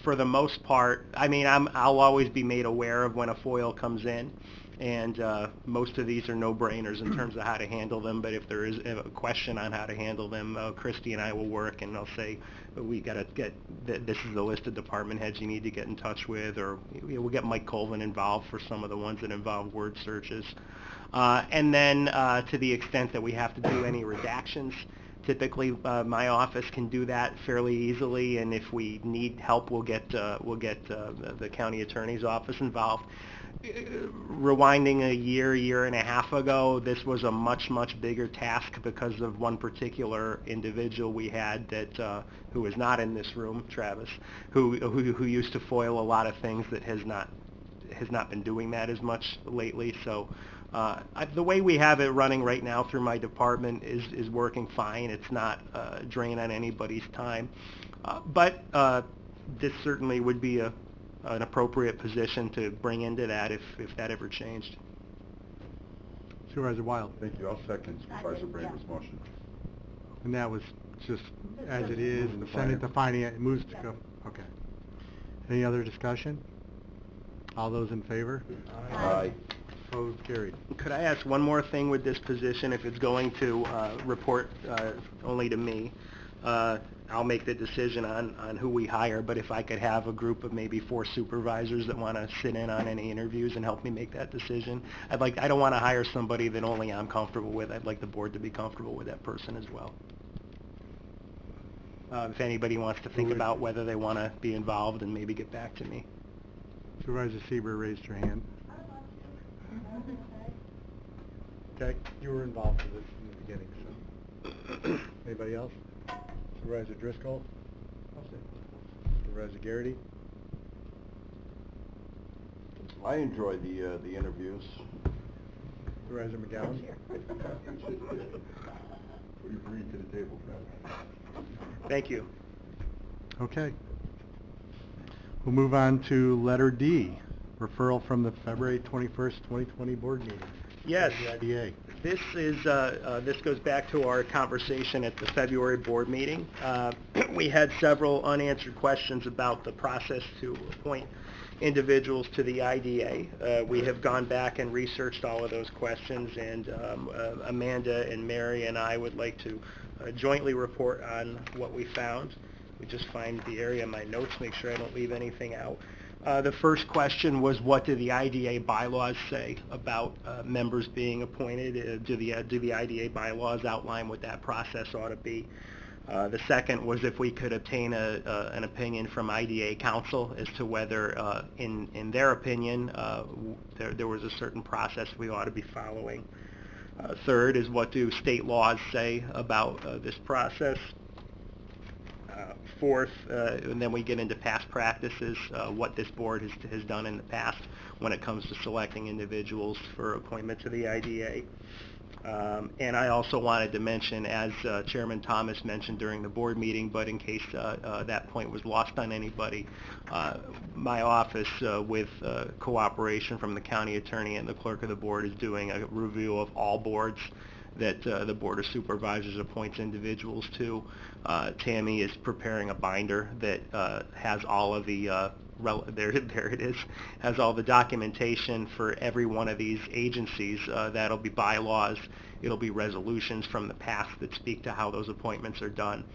For the most part, I'll always be made aware of when a FOIL comes in, and most of these are no-brainers in terms of how to handle them, but if there is a question on how to handle them, Christy and I will work, and they'll say, we got to get, this is the list of department heads you need to get in touch with, or we'll get Mike Colvin involved for some of the ones that involve word searches. And then to the extent that we have to do any redactions, typically, my office can do that fairly easily, and if we need help, we'll get the county attorney's office involved. Rewinding a year and a half ago, this was a much bigger task because of one particular individual we had that who is not in this room, Travis, who used to FOIL a lot of things that has not been doing that as much lately. So. The way we have it running right now through my department is working fine. It's not a drain on anybody's time. But this certainly would be an appropriate position to bring into that if that ever changed.
Supervisor Wild?
Thank you. I'll second Supervisor Bramer's motion.
And that was just as it is, send it to finance, it moves to go, okay. Any other discussion? All those in favor?
Aye.
Opposed, carried.
Could I ask one more thing with this position? If it's going to report only to me, I'll make the decision on who we hire, but if I could have a group of maybe 4 supervisors that want to sit in on any interviews and help me make that decision. I don't want to hire somebody that only I'm comfortable with. I'd like the board to be comfortable with that person as well. If anybody wants to think about whether they want to be involved and maybe get back to me.
Supervisor Sieber raised her hand. Okay, you were involved with this in the beginning, so. Anybody else? Supervisor Driscoll? Supervisor Garrity?
I enjoyed the interviews.
Supervisor McGowan?
What do you bring to the table, Fred?
Thank you.
Okay. We'll move on to letter D, referral from the February 21st, 2020 board meeting.
Yes.
The IDA.
This is, this goes back to our conversation at the February board meeting. We had several unanswered questions about the process to appoint individuals to the IDA. We have gone back and researched all of those questions, and Amanda and Mary and I would like to jointly report on what we found. We just find the area in my notes, make sure I don't leave anything out. The first question was, what do the IDA bylaws say about members being appointed? Do the IDA bylaws outline what that process ought to be? The second was if we could obtain an opinion from IDA counsel as to whether, in their opinion, there was a certain process we ought to be following. Third is, what do state laws say about this process? Fourth, and then we get into past practices, what this board has done in the past when it comes to selecting individuals for appointment to the IDA. And I also wanted to mention, as Chairman Thomas mentioned during the board meeting, but in case that point was lost on anybody, my office, with cooperation from the county attorney and the clerk of the board, is doing a review of all boards that the Board of Supervisors appoints individuals to. Tammy is preparing a binder that has all of the there it is, has all the documentation for every one of these agencies. That'll be bylaws, it'll be resolutions from the past that speak to how those appointments are done,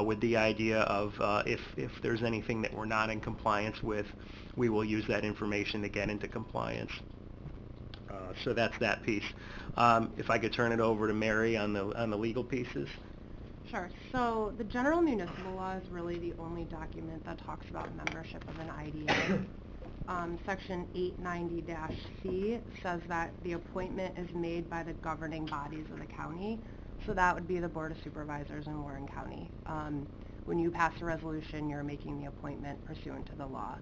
with the idea of if there's anything that we're not in compliance with, we will use that information to get into compliance. So that's that piece. If I could turn it over to Mary on the legal pieces.
Sure. So the general municipal law is really the only document that talks about membership of an IDA. Section 890-C says that the appointment is made by the governing bodies of the county. So that would be the Board of Supervisors in Warren County. When you pass a resolution, you're making the appointment pursuant to the law.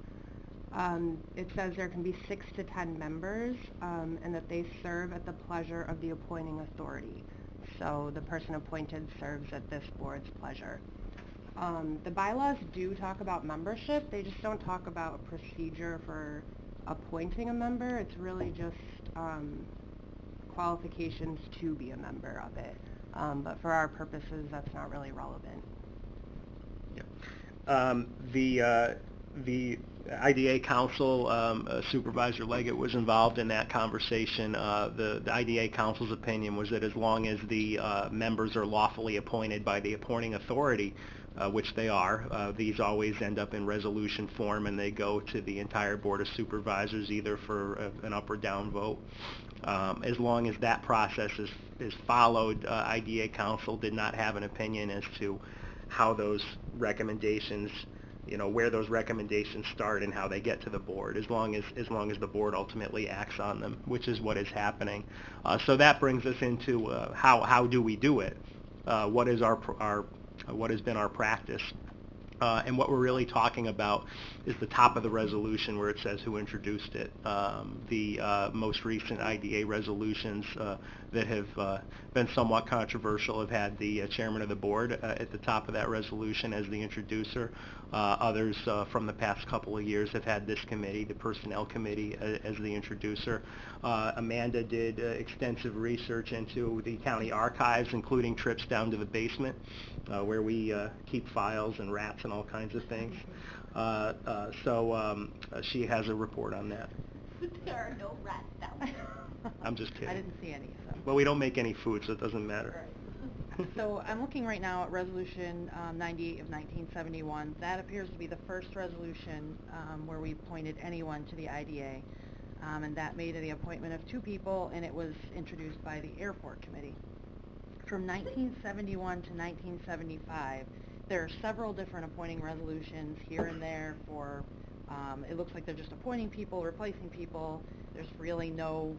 It says there can be 6 to 10 members, and that they serve at the pleasure of the appointing authority. So the person appointed serves at this board's pleasure. The bylaws do talk about membership. They just don't talk about a procedure for appointing a member. It's really just qualifications to be a member of it. But for our purposes, that's not really relevant.
Yeah. The IDA council, Supervisor Leggett was involved in that conversation. The IDA council's opinion was that as long as the members are lawfully appointed by the appointing authority, which they are, these always end up in resolution form, and they go to the entire Board of Supervisors either for an up or down vote. As long as that process is followed, IDA council did not have an opinion as to how those recommendations, where those recommendations start and how they get to the board, as long as the board ultimately acts on them, which is what is happening. So that brings us into how do we do it? What is what has been our practice? And what we're really talking about is the top of the resolution where it says who introduced it. The most recent IDA resolutions that have been somewhat controversial have had the chairman of the board at the top of that resolution as the introducer. Others from the past couple of years have had this committee, the Personnel Committee, as the introducer. Amanda did extensive research into the county archives, including trips down to the basement where we keep files and rats and all kinds of things. So she has a report on that.
There are no rats down there.
I'm just kidding.
I didn't see any, so.
Well, we don't make any food, so it doesn't matter.
So I'm looking right now at Resolution 98 of 1971. That appears to be the first resolution where we appointed anyone to the IDA, and that made the appointment of 2 people, and it was introduced by the Airport Committee. From 1971 to 1975, there are several different appointing resolutions here and there for, it looks like they're just appointing people, replacing people. There's really no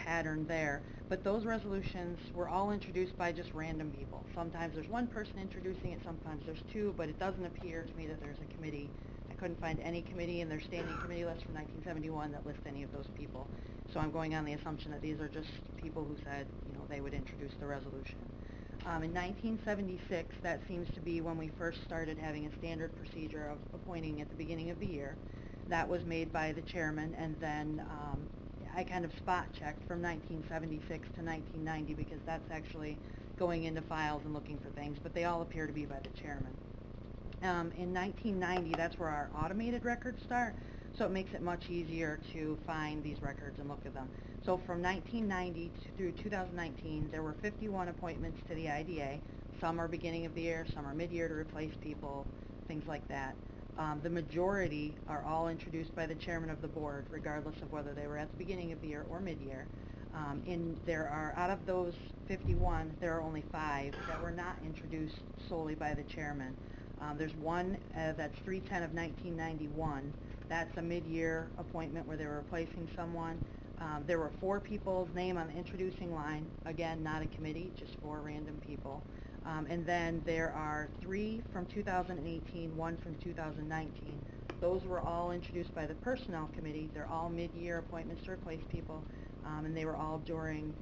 pattern there. But those resolutions were all introduced by just random people. Sometimes there's one person introducing it, sometimes there's two, but it doesn't appear to me that there's a committee. I couldn't find any committee in their standing committee list from 1971 that lists any of those people. So I'm going on the assumption that these are just people who said, you know, they would introduce the resolution. In 1976, that seems to be when we first started having a standard procedure of appointing at the beginning of the year. That was made by the chairman, and then I kind of spot checked from 1976 to 1990 because that's actually going into files and looking for things, but they all appear to be by the chairman. In 1990, that's where our automated records start, so it makes it much easier to find these records and look at them. So from 1990 through 2019, there were 51 appointments to the IDA. Some are beginning of the year, some are mid-year to replace people, things like that. The majority are all introduced by the chairman of the board, regardless of whether they were at the beginning of the year or mid-year. Out of those 51, there are only 5 that were not introduced solely by the chairman. There's one that's 310 of 1991. That's a mid-year appointment where they were replacing someone. There were 4 people's name on the introducing line. Again, not a committee, just 4 random people. And then there are 3 from 2018, 1 from 2019. Those were all introduced by the Personnel Committee. They're all mid-year appointments to replace people, and they were all during,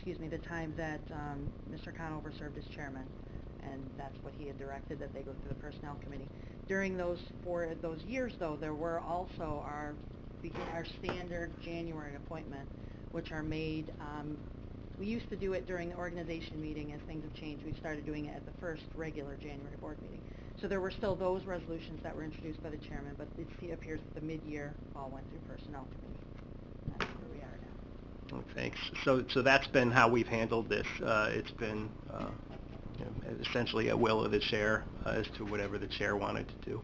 the time that Mr. Conover served as chairman. And that's what he had directed, that they go through the Personnel Committee. During those years, though, there were also our standard January appointment, which are made. We used to do it during the organization meeting. As things have changed, we started doing it at the first regular January board meeting. So there were still those resolutions that were introduced by the chairman, but it appears that the mid-year all went through Personnel Committee. That's where we are now.
Oh, thanks. So that's been how we've handled this. It's been essentially a will of the chair as to whatever the chair wanted to do.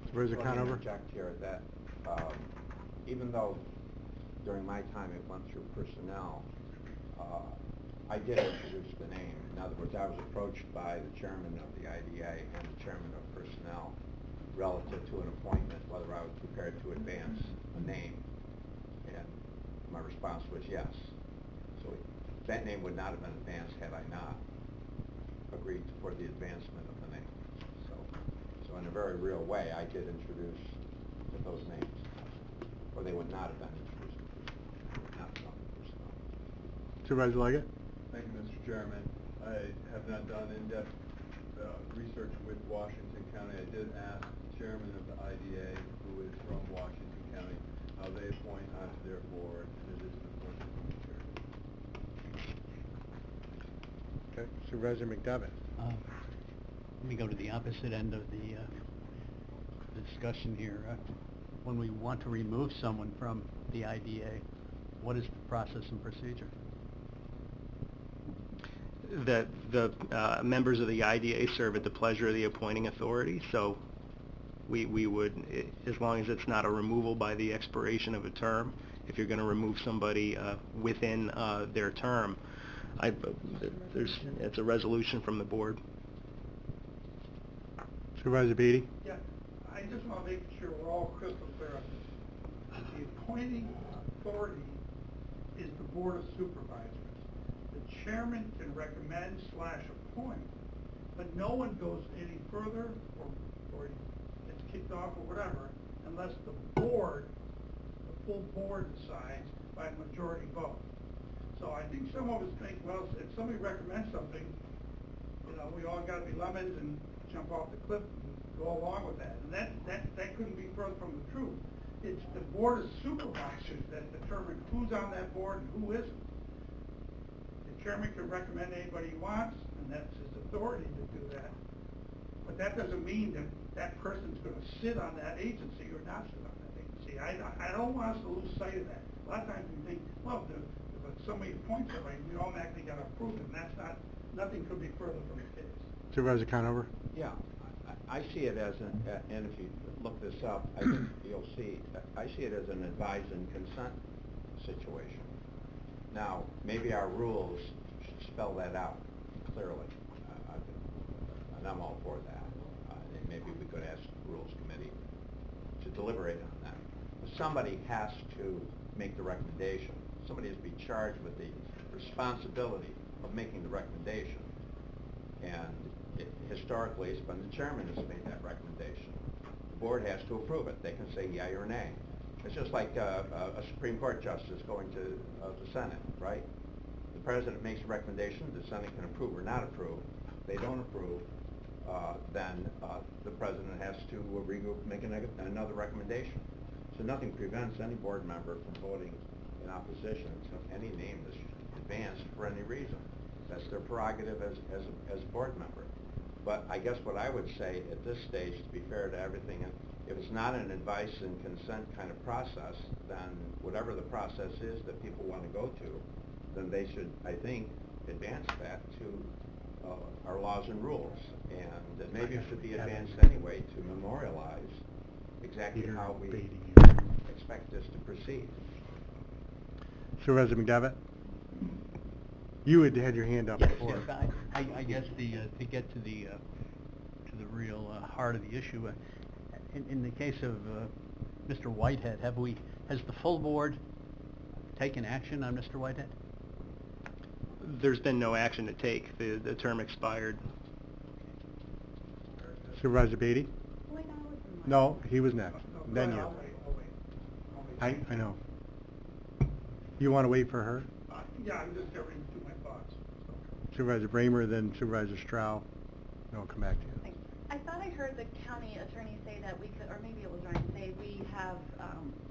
Supervisor Conover?
Interject here that even though during my time it went through personnel, I did introduce the name. In other words, I was approached by the chairman of the IDA and the chairman of personnel relative to an appointment, whether I was prepared to advance a name. And my response was yes. So that name would not have been advanced had I not agreed for the advancement of the name. So in a very real way, I did introduce those names, or they would not have been introduced to not from personnel.
Supervisor Leggett?
Thank you, Mr. Chairman. I have not done in-depth research with Washington County. I did ask the chairman of the IDA, who is from Washington County, how they appoint onto their board, and it is an appointment from the chairman.
Okay. Supervisor McDevitt?
Let me go to the opposite end of the discussion here. When we want to remove someone from the IDA, what is the process and procedure?
The members of the IDA serve at the pleasure of the appointing authority, so we would, as long as it's not a removal by the expiration of a term, if you're going to remove somebody within their term, it's a resolution from the board.
Supervisor Beatty?
Yeah, I just want to make sure we're all crystal clear on this. The appointing authority is the Board of Supervisors. The chairman can recommend / appoint, but no one goes any further or gets kicked off or whatever unless the board, the full board decides by majority vote. So I think some of us think, well, if somebody recommends something, we all got to be lemons and jump off the cliff and go along with that. And that couldn't be further from the truth. It's the Board of Supervisors that determine who's on that board and who isn't. The chairman can recommend anybody he wants, and that's his authority to do that. But that doesn't mean that that person's going to sit on that agency or not sit on that agency. I don't want us to lose sight of that. A lot of times we think, well, if somebody appoints somebody, we automatically got to approve it, and that's not, nothing could be further from the case.
Supervisor Conover?
Yeah, I see it as and if you look this up, I think you'll see, I see it as an advise and consent situation. Now, maybe our rules should spell that out clearly, and I'm all for that. And maybe we could ask the Rules Committee to deliberate on that. But somebody has to make the recommendation.
somebody is to be charged with the responsibility of making the recommendation. And historically, it's been the chairman who's made that recommendation. The board has to approve it. They can say yea or nay. It's just like a Supreme Court justice going to the Senate, right? The president makes a recommendation, the Senate can approve or not approve. If they don't approve, then the president has to regroup, make another recommendation. So nothing prevents any board member from voting in opposition to any name that's advanced for any reason. That's their prerogative as a board member. But I guess what I would say at this stage, to be fair to everything, if it's not an advice and consent kind of process, then whatever the process is that people want to go to, then they should, I think, advance that to our laws and rules. And maybe it should be advanced anyway to memorialize exactly how we expect this to proceed.
Supervisor McDevitt? You had your hand up before.
Yes, I guess to get to the real heart of the issue, in the case of Mr. Whitehead, has the full board taken action on Mr. Whitehead?
There's been no action to take. The term expired.
Supervisor Beatty?
Wait, I was in line.
No, he was next. Then you.
I'll wait.
I know. You want to wait for her?
Yeah, I'm just getting to my thoughts.
Supervisor Bramer, then Supervisor Strau. Then I'll come back to you.
Thanks. I thought I heard the county attorney say that we could, or maybe it was Ryan, say we have,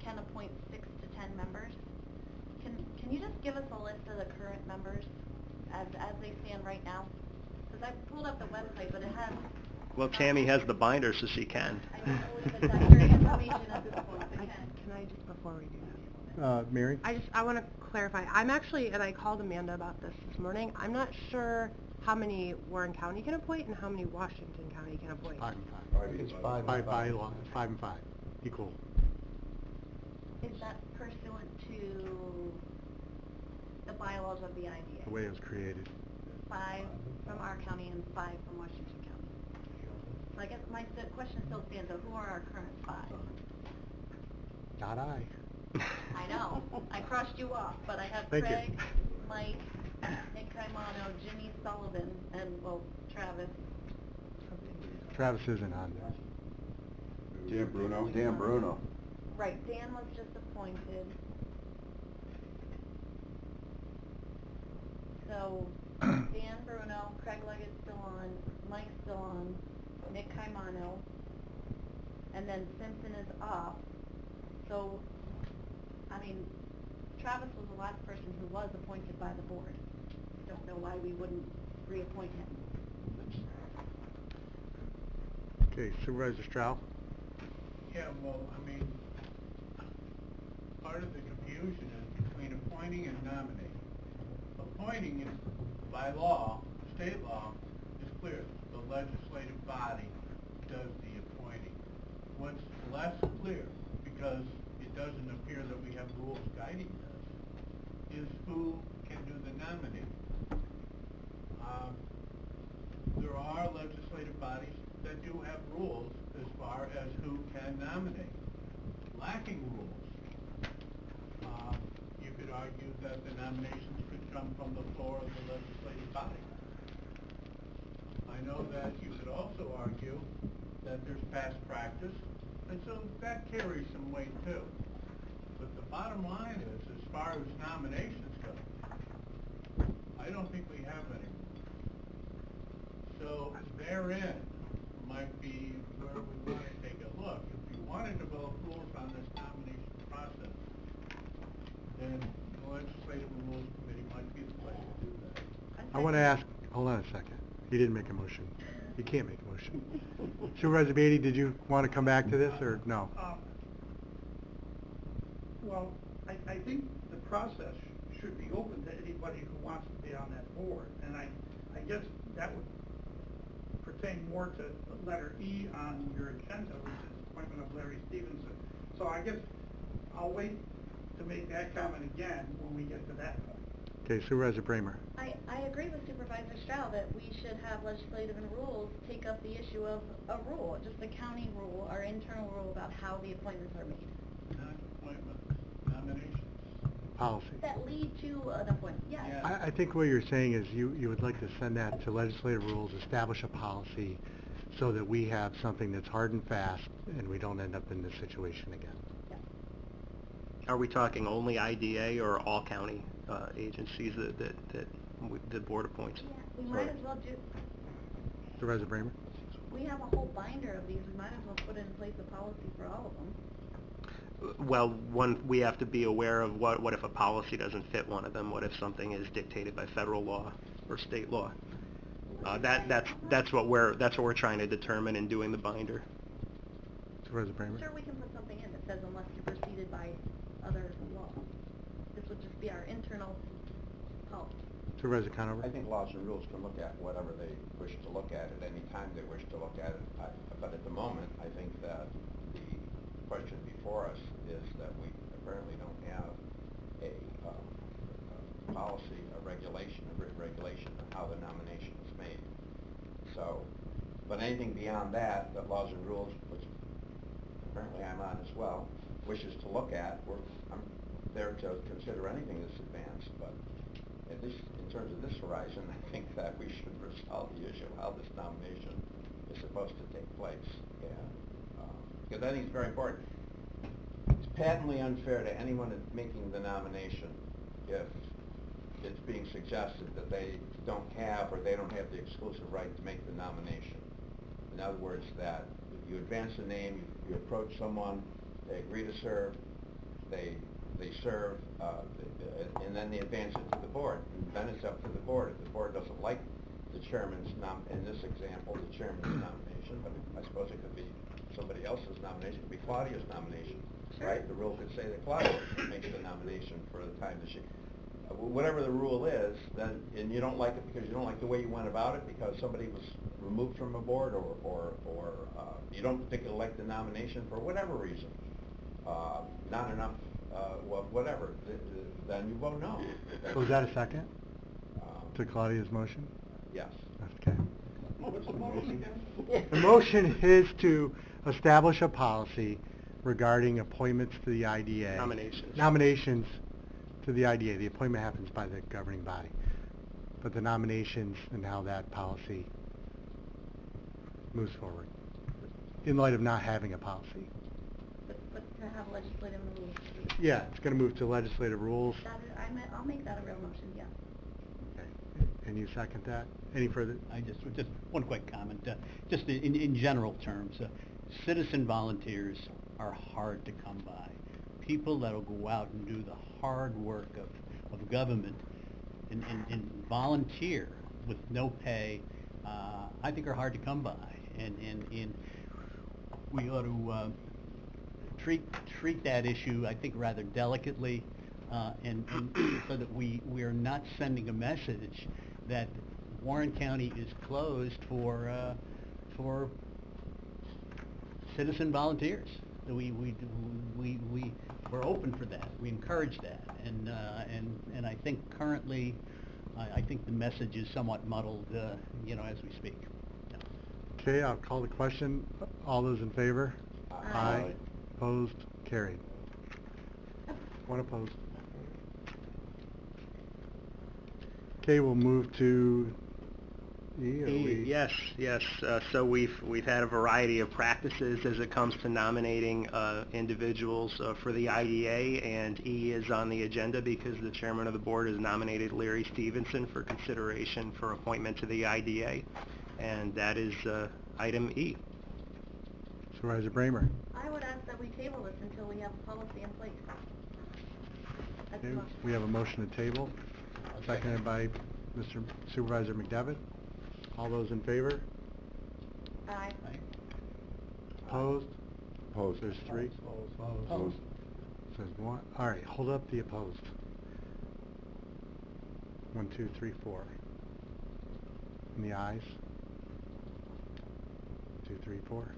can appoint 6 to 10 members. Can you just give us a list of the current members as they stand right now? Because I pulled up the website, but it has...
Well, Tammy has the binder, so she can.
I don't know if it's accurate information at this point, but
Can I just, before we do that?
Mary?
I want to clarify. I'm actually, and I called Amanda about this morning, I'm not sure how many Warren County can appoint and how many Washington County can appoint.
5 and 5.
It's 5
5 bylaw, 5 and 5, equal.
is that pursuant to the bylaws of the IDA?
The way it was created.
5 from our county and 5 from Washington County. So I guess my question still stands, though. Who are our current 5?
Not I.
I know. I crossed you off, but I have
Thank you.
Craig, Mike, Nick Caimano, Jimmy Sullivan, and, well, Travis.
Travis isn't on there.
Dan Bruno.
Right, Dan was just appointed. So, Dan Bruno, Craig Leggett's still on, Mike's still on, Nick Caimano, and then Simpson is up. So, I mean, Travis was the last person who was appointed by the board. Don't know why we wouldn't reappoint him.
Okay, Supervisor Strau?
Yeah, well, I mean, part of the confusion is between appointing and nominating. Appointing is, by law, state law, is clear. The legislative body does the appointing. What's less clear, because it doesn't appear that we have rules guiding this, is who can do the nominating. There are legislative bodies that do have rules as far as who can nominate. Lacking rules, you could argue that the nominations could come from the floor of the legislative body. I know that you could also argue that there's past practice, and so that carries some weight too. But the bottom line is, as far as nominations go, I don't think we have any. So therein might be where we want to take a look. If we want to develop rules on this nomination process, then the Legislative and Rules Committee might be the place to do that.
I want to ask, hold on a second. He didn't make a motion. You can't make a motion. Supervisor Beatty, did you want to come back to this, or no?
Well, I think the process should be open to anybody who wants to be on that board, and I guess that would pertain more to letter E on your agenda, which is appointment of Larry Stevenson. So I guess I'll wait to make that comment again when we get to that point.
Okay, Supervisor Bramer.
I agree with Supervisor Strau that we should have legislative and rules take up the issue of a rule, just a county rule, our internal rule about how the appointments are made.
Not appointments, nominations.
policy.
that lead to an appointment, yes.
I think what you're saying is you would like to send that to legislative rules, establish a policy, so that we have something that's hard and fast, and we don't end up in this situation again.
Are we talking only IDA or all county agencies that the board appoints?
Yeah, we might as well do,
Supervisor Bramer?
we have a whole binder of these, we might as well put in place a policy for all of them.
Well, we have to be aware of what if a policy doesn't fit one of them? What if something is dictated by federal law or state law? That's what we're trying to determine in doing the binder.
Supervisor Bramer?
Sure, we can put something in that says unless you proceeded by other law. This would just be our internal policy.
Supervisor Conover?
I think laws and rules can look at whatever they wish to look at any time they wish to look at it. But at the moment, I think that the question before us is that we apparently don't have a policy, a regulation, a written regulation on how the nomination is made. So, but anything beyond that laws and rules, which apparently I'm on as well, wishes to look at, I'm there to consider anything that's advanced, but at least in terms of this horizon, I think that we should resolve the issue of how this nomination is supposed to take place. And because I think it's very important. It's patently unfair to anyone making the nomination if it's being suggested that they don't have or they don't have the exclusive right to make the nomination. In other words, that you advance a name, you approach someone, they agree to serve, they serve, and then they advance it to the board. And then it's up to the board. If the board doesn't like the chairman's in this example, the chairman's nomination, but I suppose it could be somebody else's nomination, it could be Claudia's nomination, right? The rule could say that Claudia makes the nomination for the time that she, whatever the rule is, then, and you don't like it because you don't like the way you went about it, because somebody was removed from a board, or you don't particularly like the nomination for whatever reason, not enough, whatever, then you vote no.
So is that a second to Claudia's motion?
Yes.
Okay.
What's the motion again?
The motion is to establish a policy regarding appointments to the IDA. Nominations to the IDA. The appointment happens by the governing body. But the nominations and how that policy moves forward in light of not having a policy.
But to have legislative rules.
Yeah, it's going to move to legislative rules.
I'll make that a real motion, yeah.
Okay. And you second that? Any further?
Just one quick comment. Just in general terms, citizen volunteers are hard to come by. People that'll go out and do the hard work of government and volunteer with no pay, I think are hard to come by. And we ought to treat that issue, I think, rather delicately, and so that we are not sending a message that Warren County is closed for citizen volunteers. We're open for that. We encourage that, and I think currently, I think the message is somewhat muddled, as we speak.
Okay, I'll call the question. All those in favor?
Aye.
Opposed? Carried. One opposed. Okay, we'll move to E.
Yes. So we've had a variety of practices as it comes to nominating individuals for the IDA, and E is on the agenda because the chairman of the board has nominated Larry Stevenson for consideration for appointment to the IDA, and that is item E.
Supervisor Bramer.
I would ask that we table this until we have a policy in place. That's the
Okay,
motion.
we have a motion to table, seconded by Mr. Supervisor McDevitt. All those in favor?
Aye.
Opposed?
Opposed.
There's three.
Opposed.
Says one. All right, hold up the opposed. 1, 2, 3, 4. And the ayes? 2, 3, 4.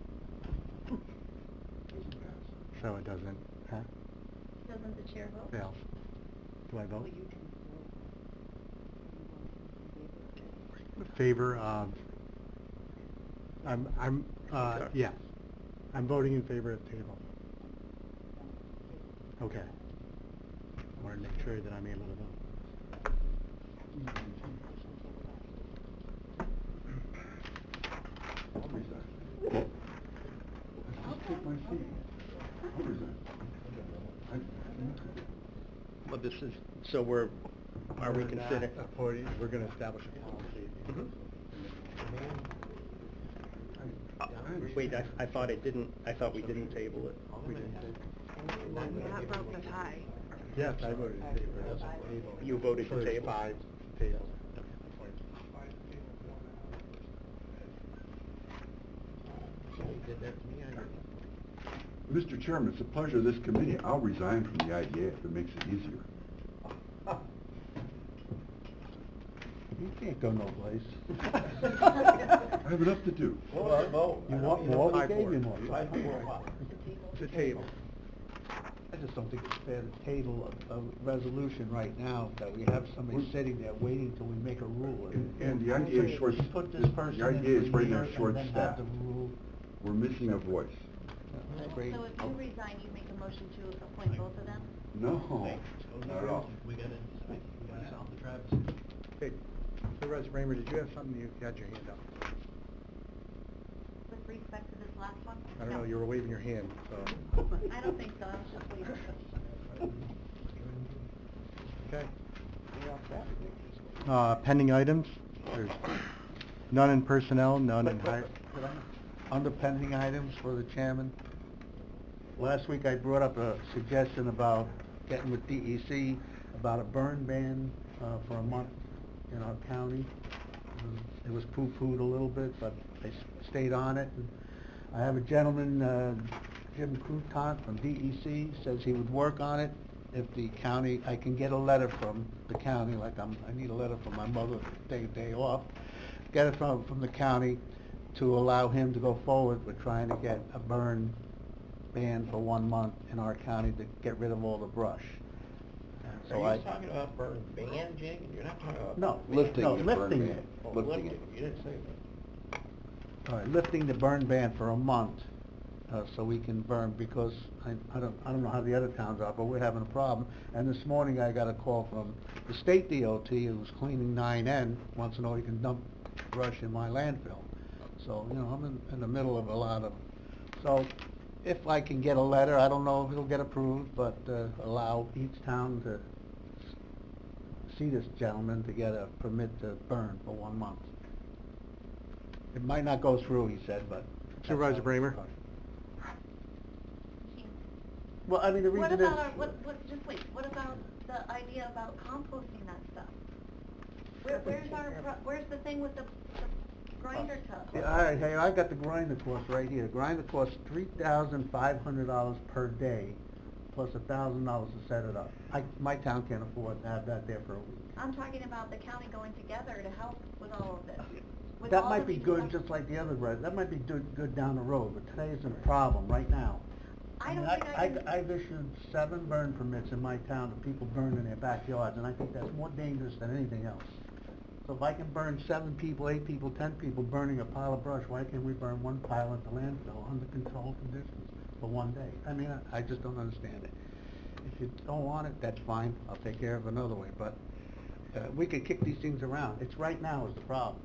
So it doesn't, huh?
Doesn't the chair vote?
Fails. Do I vote? Favor of, yeah. I'm voting in favor of table. Okay. wanted to make sure that I'm able to vote.
I'll resign. I'll just take my seat. I'll resign.
Well, this is, so are we
We're not
considering?
We're gonna establish a policy.
Wait, I thought we didn't table it.
We didn't take-
That broke the tie.
Yes, I voted in favor of the table.
You voted to
For
table?
5 tables.
Mr. Chairman, it's a pleasure of this committee. I'll resign from the IDA if it makes it easier.
You can't go no place.
I have enough to do.
Well, vote. You want more, we gave you more.
It's a table.
I just don't think it's fair to table a resolution right now that we have somebody sitting there waiting till we make a rule.
And the IDA is short,
Put this person
the
in
IDA is
for a
right now
year and
short
then have
staffed.
the rule.
We're missing a voice.
So if you resign, you make a motion to appoint both of them?
No, not at all.
We gotta solve the travesty.
Okay, Supervisor Bramer, did you have something? You had your hand up.
With respect to this last one?
I don't know,
No.
you were waving your hand, so.
I don't think so, I was just waiting.
Okay. Pending items, there's none in personnel, none in hire.
Under pending items for the chairman, last week I brought up a suggestion about getting with DEC about a burn ban for a month in our county. It was poo-pooed a little bit, but they stayed on it. And I have a gentleman, Jim Crouton from DEC, says he would work on it if the county, I can get a letter from the county, like I need a letter from my mother to take a day off, get it from the county to allow him to go forward with trying to get a burn ban for 1 month in our county to get rid of all the brush. So
Are you talking about burn ban, Jake? You're not talking about...
No,
Lifting
no,
the burn
lifting
ban.
it.
Oh,
Lifting
lifting.
it.
You didn't say that.
All right, lifting the burn ban for a month, so we can burn, because I don't know how the other towns are, but we're having a problem. And this morning I got a call from the state DOT, who's cleaning 9N, wants to know he can dump brush in my landfill. So, you know, I'm in the middle of a lot of, so if I can get a letter, I don't know if it'll get approved, but allow each town to see this gentleman to get a permit to burn for 1 month. It might not go through, he said, but...
Supervisor Bramer?
Well, I mean, the
What
reason is...
about just wait, what about the idea about composting that stuff? Where's the thing with the grinder tub?
Yeah, all right, hey, I got the grinder cost right here. The grinder costs $3,500 per day, plus $1,000 to set it up. My town can't afford to have that there for a week.
I'm talking about the county going together to help with all of this. With
That
all
might
the
be
people
good,
that-
just like the other grinder. That might be good down the road, but today isn't a problem, right now.
I don't
mean,
think I can...
I've issued 7 burn permits in my town to people burn in their backyards, and I think that's more dangerous than anything else. So if I can burn 7 people, 8 people, 10 people burning a pile of brush, why can't we burn 1 pile at the landfill under controlled conditions for 1 day? I mean, I just don't understand it. If you don't want it, that's fine, I'll take care of it another way, but we could kick these things around. It's right now is the problem.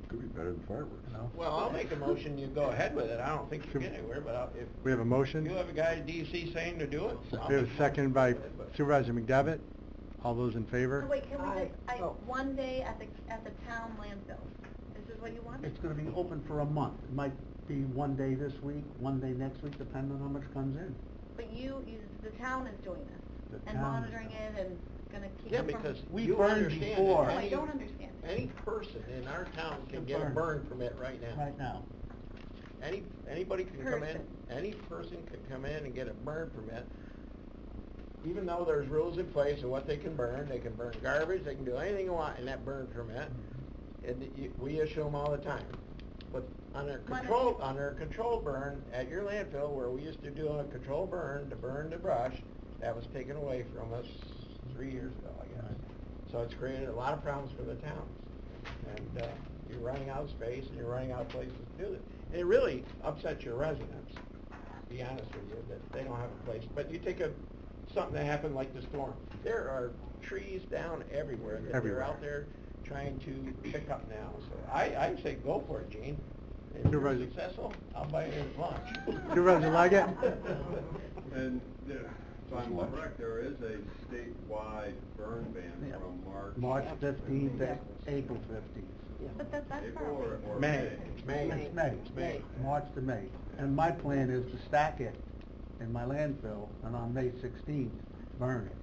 Could be better than fireworks.
You know?
Well, I'll make a motion, you go ahead with it. I don't think you'll get anywhere, but if
We have a motion?
you have a guy at DC saying to do it, I'll
We have
make
a
a
second by
motion to do it, but-
Supervisor McDevitt. All those in favor?
So wait, can we just, 1 day at the town landfill? This is what you want?
It's gonna be open for a month. It might be 1 day this week, 1 day next week, depending on how much comes in.
But the town is doing this,
The
and
town is
monitoring it, and gonna keep
Yeah,
it from...
because
We
you
burned
understand
before.
that
No, I
any-
don't understand.
Any person in our town can
Can
get a
burn.
burn permit right now.
Right now.
Anybody can come in,
Person.
any person can come in and get a burn permit, even though there's rules in place of what they can burn garbage, they can do anything you want in that burn permit, and we issue them all the time. But on their control burn at your landfill, where we used to do a control burn to burn the brush, that was taken away from us 3 years ago, I guess. So it's created a lot of problems for the towns. And you're running out of space and you're running out of places to do this. And it really upsets your residents, to be honest with you, that they don't have a place. But you take a something that happened like the storm. There are trees down everywhere that
Everywhere.
they're out there trying to pick up now. So I say go for it, Gene. If you're
Supervisor.
successful, I'll buy you lunch.
Supervisor Leggett?
And if I'm correct, there is a statewide burn ban from
March 15th to April 15th.
But that's far
April
away.
or
May.
May?
It's May.
May.
March to May. And my plan is to stack it in my landfill, and on May 16th, burn it.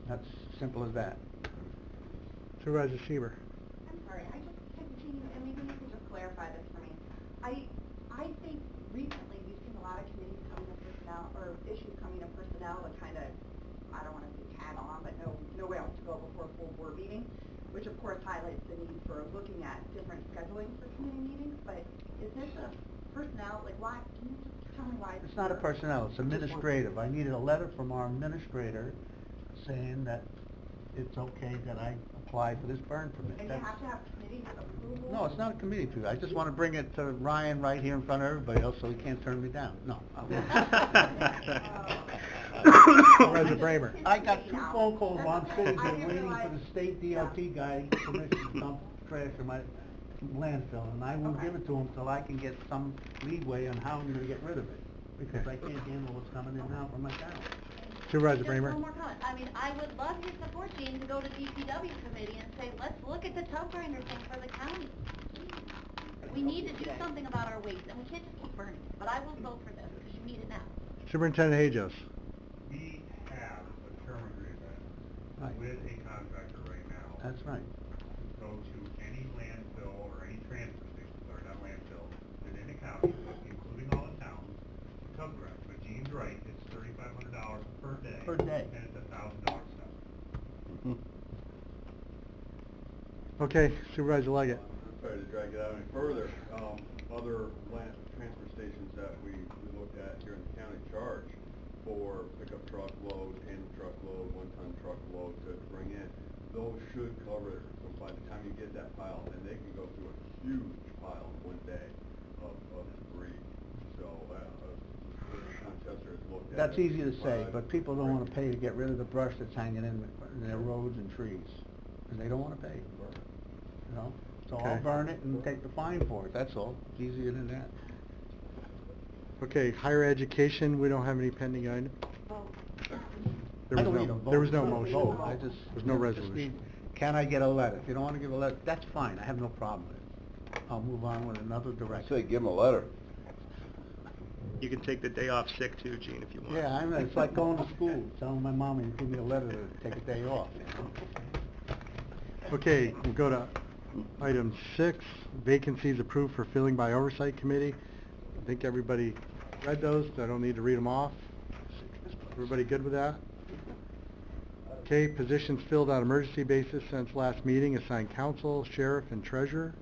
That's simple as that.
Supervisor Seaver?
I'm sorry, I just, can you, and maybe you could just clarify this for me. I think recently we've seen a lot of committees coming to personnel, or issues coming to personnel to kind of, I don't want to say tag on, but nowhere else to go before a full board meeting, which of course highlights the need for looking at different scheduling for committee meetings, but is this a personnel, like why, can you just tell me why?
It's not a personnel, it's administrative. I needed a letter from our administrator saying that it's okay that I apply for this burn permit.
And you have to have committee approval?
No, it's not a committee to. I just want to bring it to Ryan right here in front of everybody else so he can't turn me down. No.
Supervisor Bramer?
I got 2 phone calls while I'm sitting here waiting for the state DOT guy permission to dump trash in my landfill, and I won't give it to him till I can get some leeway on how I'm gonna get rid of it, because I can't handle what's coming in now from my town.
Supervisor
Just
Bramer?
one more comment. I mean, I would love your support, Gene, to go to DPW committee and say, let's look at the tub grinder thing for the county. We need to do something about our waste, and we can't just keep burning it. But I will vote for this, because you need it now.
Superintendent Hajos?
We have a term agreement
Right.
with a contractor right now.
That's right.
To go to any landfill or any transfer station, sorry, not landfill, within the county, including all the towns, tub grind. But Gene's right, it's $3,500 per day.
Per day.
And it's $1,000 step.
Okay, Supervisor Leggett?
Sorry to drag it out any further. Other transfer stations that we looked at here in the county charge for pickup truckload, tandem truckload, one-ton truckload to bring in. Those should cover it by the time you get that pile, and they can go through a huge pile in one day of debris. So, Chester has looked at
That's
it.
easy to say, but people don't want to pay to get rid of the brush that's hanging in their roads and trees, and they don't want to pay. You know? So I'll
Okay.
burn it and take the fine for it, that's all. It's easier than that.
Okay, higher education, we don't have any pending items. There
I
was
don't need a
no,
vote.
there was no
It's not a
motion.
vote. I just.
There's no
just
resolution.
need- Can I get a letter? If you don't want to give a letter, that's fine, I have no problem with it. I'll move on with another direction.
I say give them a letter.
You can take the day off sick too, Gene, if you want.
Yeah, I know, it's like going to school, telling my mom to give me a letter to take a day off, you know?
Okay, we'll go to item 6, vacancies approved for filling by oversight committee. I think everybody read those, I don't need to read them off. Everybody good with that? Okay, positions filled on emergency basis since last meeting, assigned counsel, sheriff, and treasurer.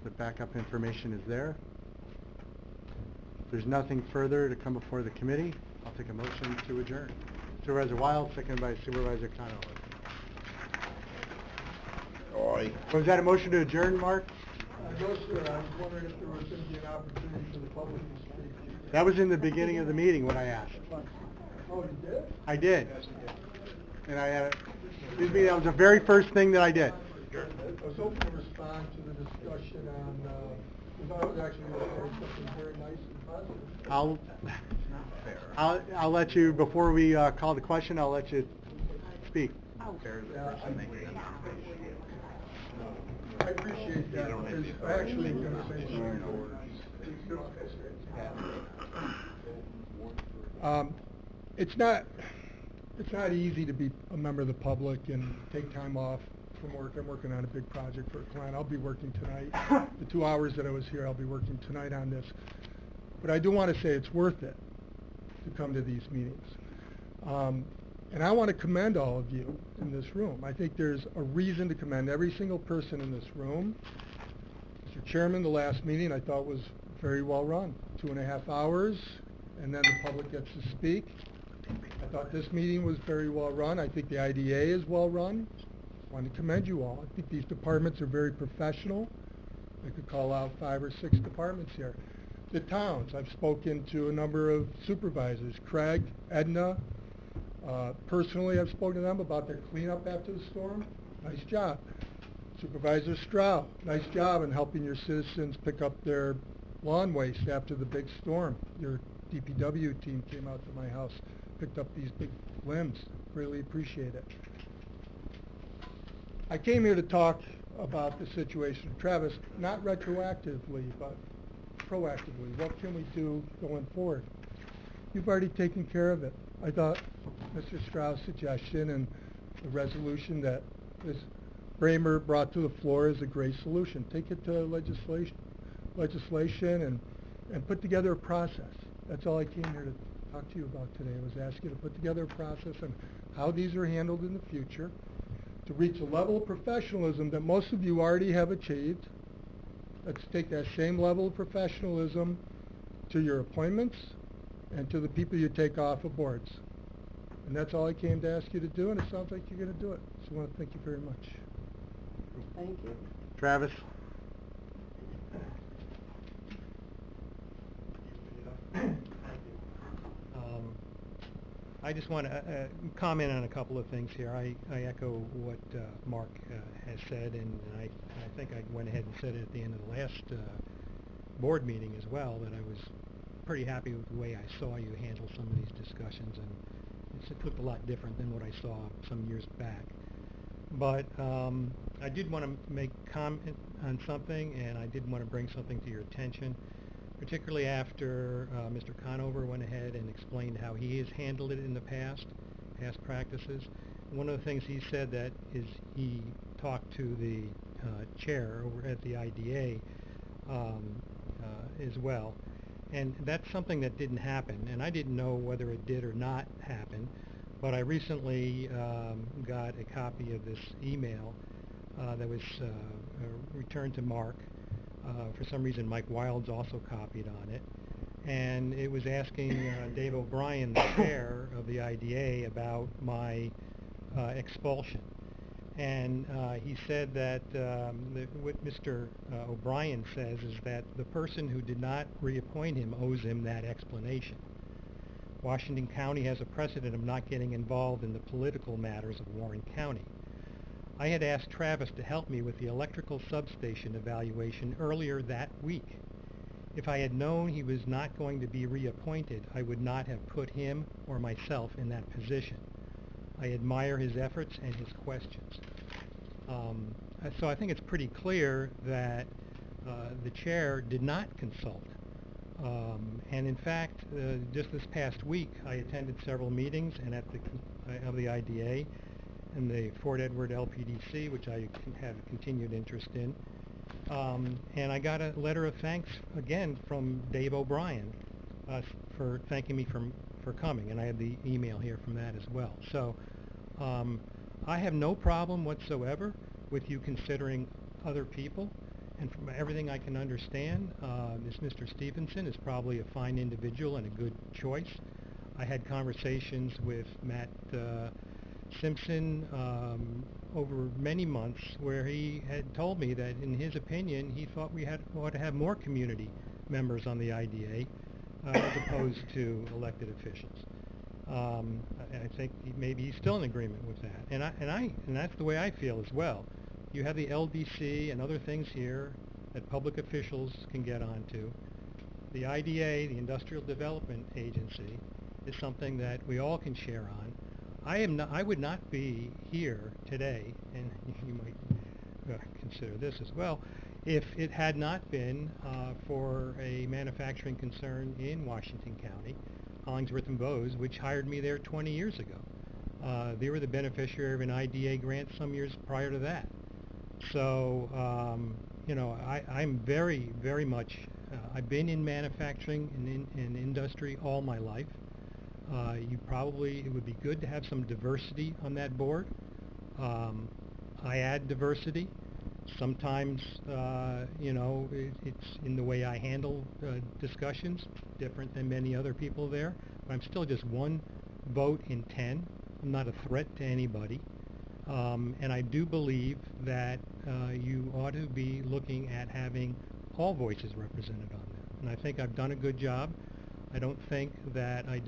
The backup information is there. If there's nothing further to come before the committee, I'll take a motion to adjourn. Supervisor Wild, seconded by Supervisor Conover. Was that a motion to adjourn, Mark?
No, sir, I was wondering if there was going to be an opportunity for the public to speak.
That was in the beginning of the meeting when I asked.
Oh, you did?
I did. And I had, excuse me, that was the very first thing that I did.
I was hoping to respond to the discussion on, because I was actually going to say something very nice and positive.
I'll let you, before we call the question, I'll let you speak.
I appreciate that, because I actually going to say something. It's not easy to be a member of the public and take time off from work. I'm working on a big project for a client. I'll be working tonight. The 2 hours that I was here, I'll be working tonight on this. But I do want to say it's worth it to come to these meetings. And I want to commend all of you in this room. I think there's a reason to commend every single person in this room. Mr. Chairman, the last meeting I thought was very well run. 2.5 hours, and then the public gets to speak. I thought this meeting was very well run. I think the IDA is well run. I want to commend you all. I think these departments are very professional. I could call out 5 or 6 departments here. The towns, I've spoken to a number of supervisors, Craig, Edna,
Personally, I've spoken to them about their cleanup after the storm. Nice job. Supervisor Stroud, nice job in helping your citizens pick up their lawn waste after the big storm. Your DPW team came out to my house, picked up these big limbs. Really appreciate it. I came here to talk about the situation of Travis, not retroactively, but proactively. What can we do going forward? You've already taken care of it. I thought Mr. Stroud's suggestion and the resolution that Ms. Bramer brought to the floor is a great solution. Take it to legislation and put together a process. That's all I came here to talk to you about today, was ask you to put together a process on how these are handled in the future, to reach a level of professionalism that most of you already have achieved. Let's take that same level of professionalism to your appointments and to the people you take off of boards. And that's all I came to ask you to do, and it sounds like you're going to do it. So I want to thank you very much.
Thank you. Travis?
I just want to comment on a couple of things here. I echo what Mark has said, and I think I went ahead and said it at the end of the last board meeting as well, that I was pretty happy with the way I saw you handle some of these discussions, and it looked a lot different than what I saw some years back. But I did want to make comment on something, and I did want to bring something to your attention, particularly after Mr. Conover went ahead and explained how he has handled it in the past practices. One of the things he said that is he talked to the chair over at the IDA as well. And that's something that didn't happen, and I didn't know whether it did or not happen, but I recently got a copy of this email that was returned to Mark. For some reason, Mike Wild's also copied on it, and it was asking Dave O'Brien, the chair of the IDA, about my expulsion. And he said that what Mr. O'Brien says is that the person who did not reappoint him owes him that explanation. Washington County has a precedent of not getting involved in the political matters of Warren County. I had asked Travis to help me with the electrical substation evaluation earlier that week. If I had known he was not going to be reappointed, I would not have put him or myself in that position. I admire his efforts and his questions. So I think it's pretty clear that the chair did not consult. And in fact, just this past week, I attended several meetings and at of the IDA and the Fort Edward LPDC, which I have a continued interest in. And I got a letter of thanks again from Dave O'Brien for thanking me for coming, and I have the email here from that as well. So I have no problem whatsoever with you considering other people, and from everything I can understand, this Mr. Stevenson is probably a fine individual and a good choice. I had conversations with Matt Simpson over many months where he had told me that in his opinion he thought we ought to have more community members on the IDA as opposed to elected officials. I think maybe he's still in agreement with that, and that's the way I feel as well. You have the LDC and other things here that public officials can get onto. The IDA, the Industrial Development Agency, is something that we all can share on. I would not be here today, and you might consider this as well, if it had not been for a manufacturing concern in Washington County, Hollingsworth and Bose, which hired me there 20 years ago. They were the beneficiary of an IDA grant some years prior to that. So, you know, I'm very, very much, I've been in manufacturing and industry all my life. It would be good to have some diversity on that board. I add diversity. Sometimes, you know, it's in the way I handle discussions, different than many other people there. But I'm still just one vote in 10. I'm not a threat to anybody. And I do believe that you ought to be looking at having all voices represented on there. And I think I've done a good job. I don't think that I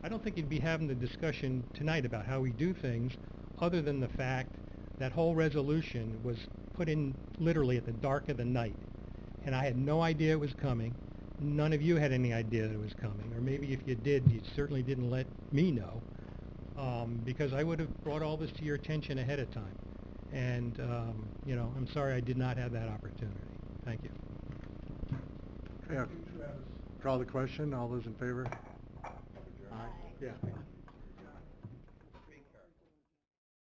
I don't think you'd be having the discussion tonight about how we do things, other than the fact that whole resolution was put in literally at the dark of the night, and I had no idea it was coming. None of you had any idea that it was coming, or maybe if you did, you certainly didn't let me know, because I would have brought all this to your attention ahead of time. And, you know, I'm sorry I did not have that opportunity. Thank you.
Okay, I'll call the question. All those in favor?
Travis.
Aye. Yeah.